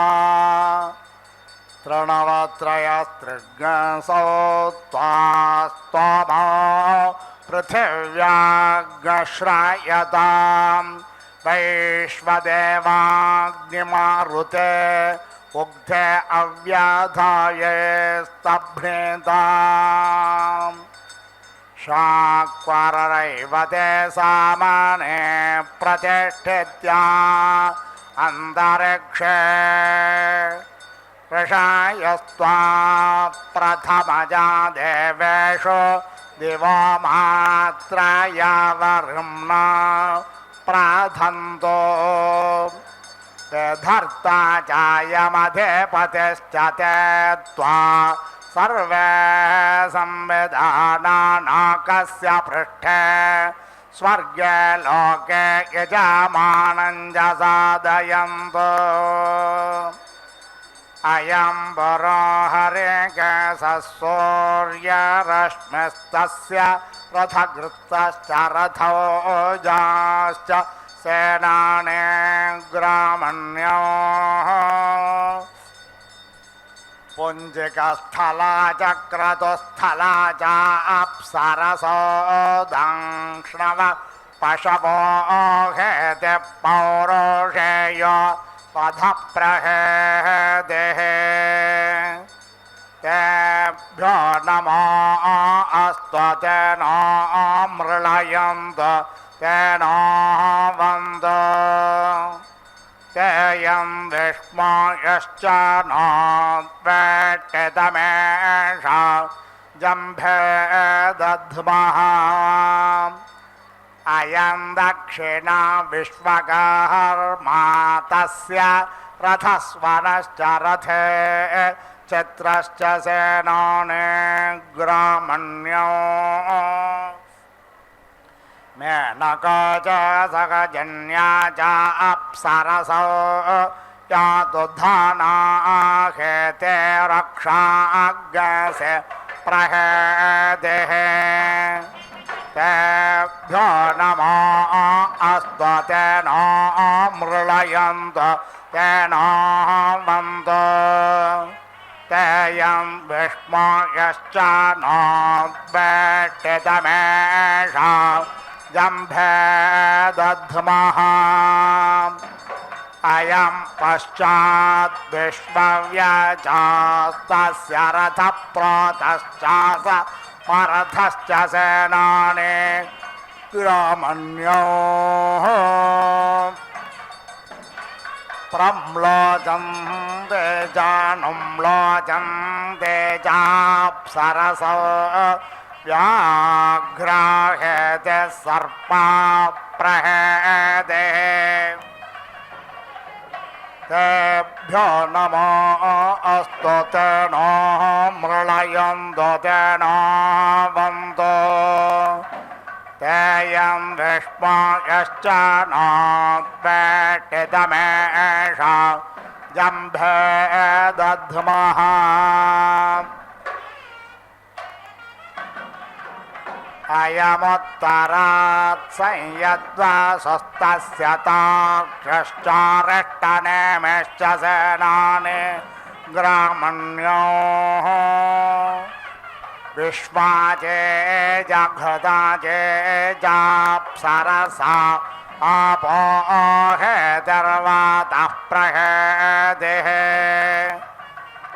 तृणवत्रयस्त्रिज्ञसौ त्वा स्तोमो पृथिव्याग्श्रायतां वैश्वदेवाग्निमारुते उग्धे अव्याधाये स्तभ्नेताम् शाक्वाररैव ते सामाने प्रतिष्ठित्या अन्तरिक्षे ऋषायस्त्वा प्रथमजा देवेषु दिवो मात्रयावरुम्ना प्राधन्तो धर्ता चायमधिपतिश्च ते त्वा सर्वे संविधानानाकस्य पृष्ठे स्वर्गे लोके यजमानं च साधयन्तु अयं पुरो हरिकेशः सूर्यरश्मिस्तस्य रथगृत्तश्च रथोजाश्च सेनाने ग्रामण्योः पुञ्जिकस्थला चक्रतुस्थला च अप्सरसो दंक्ष्णव पशवो हेते पौरुषेय पथप्रहेदेः तेभ्यो नमो अस्तु तेन मृळयन्तु तेन वन्दु तेयं विष्मयश्च नोद्वेट्टितमेषा जम्भे दध्मः अयं दक्षिणा विश्वकर्मा तस्य रथस्वनश्च रथे चित्रश्च सेनाने ग्रामण्यो मेनका च सकजन्या च अप्सरसो यातुधाना हेते रक्षाग्रसे प्रहेदेः तेभ्यो नमो अस्तु तेन मृळयन्तु तेन वन्तु तेयं विष्मयश्च नोद्वेट्टितमेषा जम्भे दध्मः अयं पश्चात् विश्वव्यजास्तस्य रथप्रोतश्च परथश्च सेनाने ग्रामण्योः प्रम्लोचं तेजानुम्लोचं तेजाप्सरसो व्याघ्राहेते सर्पा प्रहेदेः तेभ्यो नमो अस्तु तेन मृळयन्तु तेन वन्तु तेयं विष्मयश्च नोद्वेट्टितमेषा जम्भे दध्मः अयमुत्तरात् संयद्वासस्तस्य तार्क्ष्यश्चारिष्टनेमिश्च सेनाने ग्रामण्योः विश्वाचे जघृताचे जाप्सरसा आपो हेतिर्वातः प्रहेदेः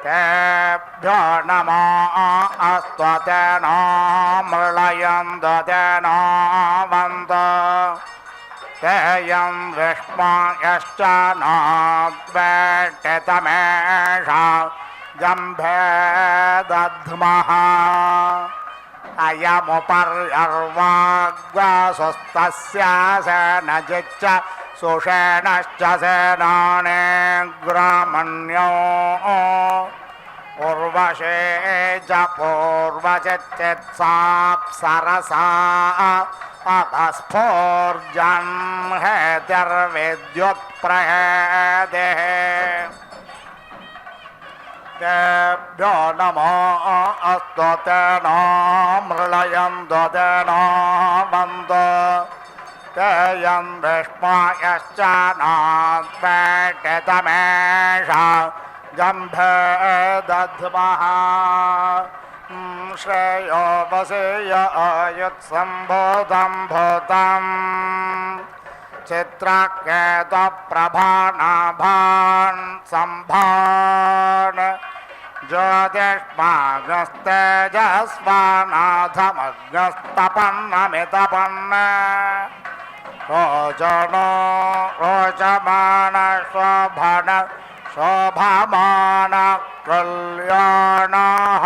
तेभ्यो नमो अस्तु तेन मृळयन्तु तेन वन्तु तेयं विष्मयश्च नोद्वेट्टितमेषा जम्भे दध्मः अयमुपर्यर्वाग्वासुस्तस्य सेनजिच्च सुषेणश्च सेनाने ग्रामण्यो उर्वशे च पूर्वचित्साप्सरसा अपस्फोर्जन् हेतिर्विद्युत्प्रहेदेः तेभ्यो नमो अस्तु तेन मृळयन्तु तेन वन्तु तेयं विष्मयश्च नोद्वेट्टितमेषा जम्भे दध्मः श्रेयो वसेय आयुत्सम्भूतं भूतम् चित्रकेतुप्रभानाभान् सम्भान् ज्योतिष्मागस्तेजस्वानाथमग्नस्तपन्नमितपन्न रोचनो रोचमान शोभन शोभमान कल्याणः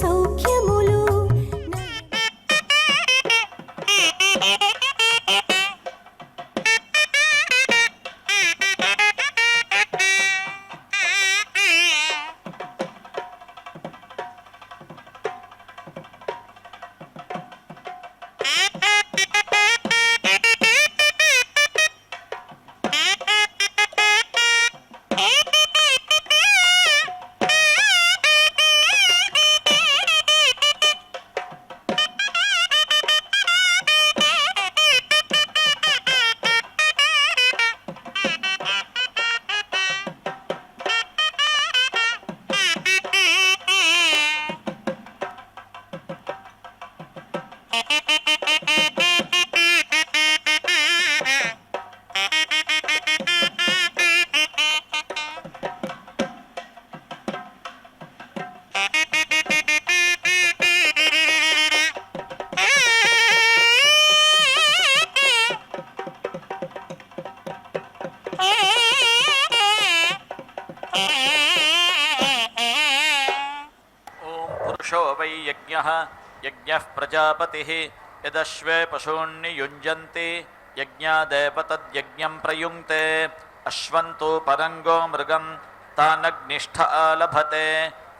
సౌఖ్యములు यज्ञः यज्ञः प्रजापतिः यदश्वे पशून्नियुञ्जन्ति यज्ञादेव तद्यज्ञं प्रयुङ्क्ते अश्वन्तो परङ्गो मृगं तानग्निष्ठ आलभते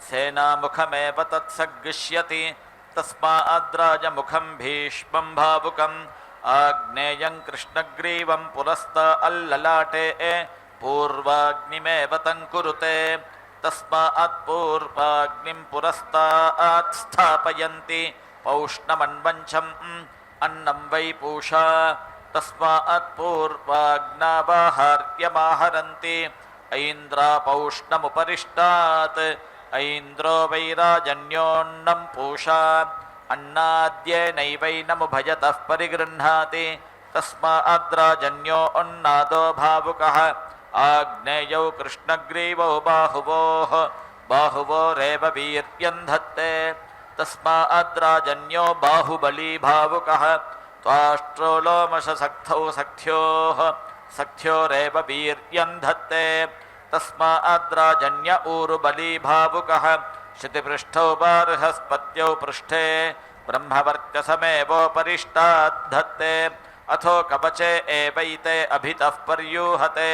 सेनामुखमेव तत्सगृह्यति तस्माद्राजमुखं भीष्मं भावुकम् आग्नेयं कृष्णग्रीवं पुरस्ता अल्ललाटे पूर्वाग्निमेव तं कुरुते तस्मात् पूर्वाग्निं पुरस्तात् स्थापयन्ति पौष्णमन्वञ्चम् अन्नं वै पूषा तस्मात् पूर्वाग्नावाहार्यमाहरन्ति ऐन्द्रापौष्णमुपरिष्टात् ऐन्द्रो वैराजन्योन्नं पूषा अन्नाद्येनैवैनमुभयतः परिगृह्णाति तस्माद्राजन्यो अन्नादो भावुकः आग्नेयौ कृष्णग्रीवौ बाहुवोरेव वीर्यं धत्ते तस्माद्राजन्यो बाहुबली भावुकः त्वाष्ट्रो लोमशसक्थौ सख्योरेव वीर्यं धत्ते तस्माद्राजन्य ऊरुबली भावुकः श्रुतिपृष्ठौ बृहस्पत्यौ पृष्ठे ब्रह्मवर्चसमेवोपरिष्टाद्धत्ते अथो कवचे एवैते अभितः पर्यूहते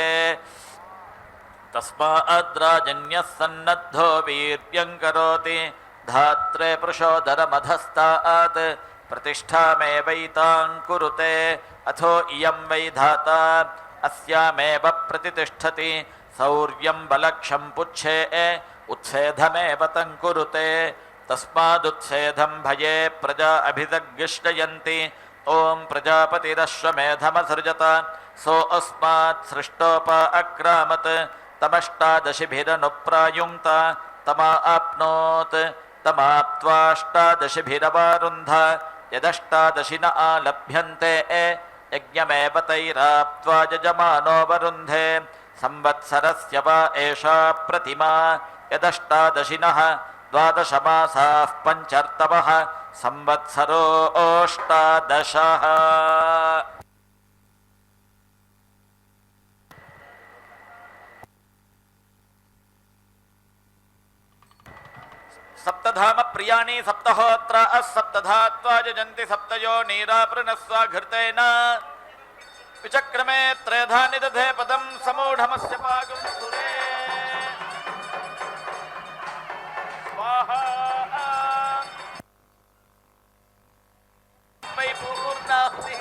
तस्माद्राजन्यः सन्नद्धो वीर्यं करोति धात्रे पृषोदरमधस्तात् प्रतिष्ठामेवैतां कुरुते अथो इयं वै धाता अस्यामेव प्रतितिष्ठति सौर्यं बलक्षं पुच्छे उत्सेधमेव तं कुरुते तस्मादुत्सेधं भये प्रजा अभिदग्गिष्टयन्ति ॐ प्रजापतिरश्वमेधमसृजत सो अस्मात् सृष्टोप अक्रामत् तमष्टादशिभिरनुप्रायुङ्क्त तमा आप्नोत् तमाप्त्वाष्टादशिभिरवारुन्ध यदष्टादशि न आलभ्यन्ते यज्ञमेव तैराप्त्वा यजमानोऽवरुन्धे संवत्सरस्य वा एषा प्रतिमा यदष्टादशिनः द्वादशमासाः पञ्चर्तवः संवत्सरो अष्टादशः सप्तधाम प्रियाणि सप्तहोत्र सप्तधात्वा यजन्ति सप्तयो नीरापृणस्वा घृतेन विचक्रमे त्रयधा निदधे पदं समूढमस्य पागुं सुरे स्वाहा वै पूर्णाहुतिः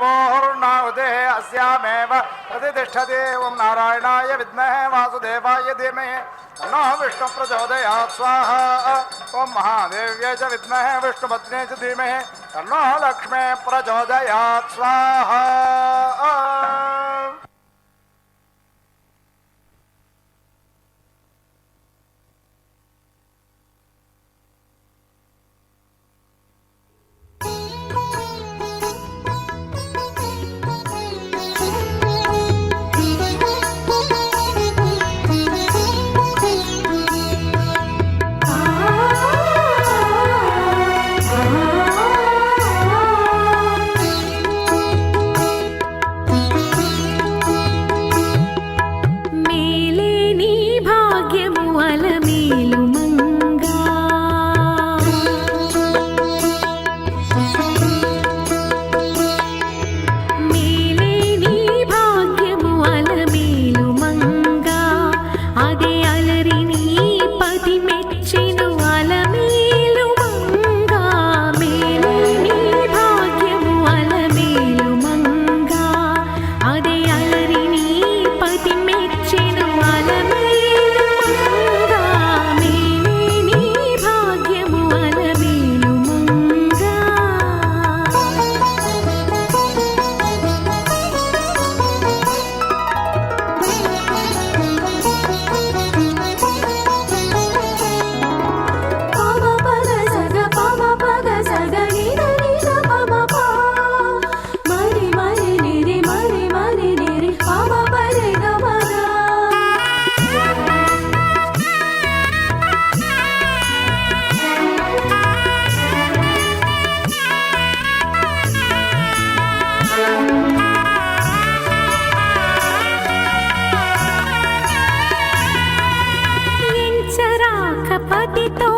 पूर्णाहुते अस्यामेव प्रतिष्ठते ॐ नारायणाय विद्महे वासुदेवाय धीमहि तन्नो विष्णु प्रचोदयात् स्वाहा ॐ महादेव्यै च विद्महे विष्णुपत्न्यै च धीमहि तन्नो लक्ष्मी प्रचोदयात् स्वाहा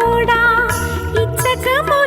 కూడా ఇచ్చకము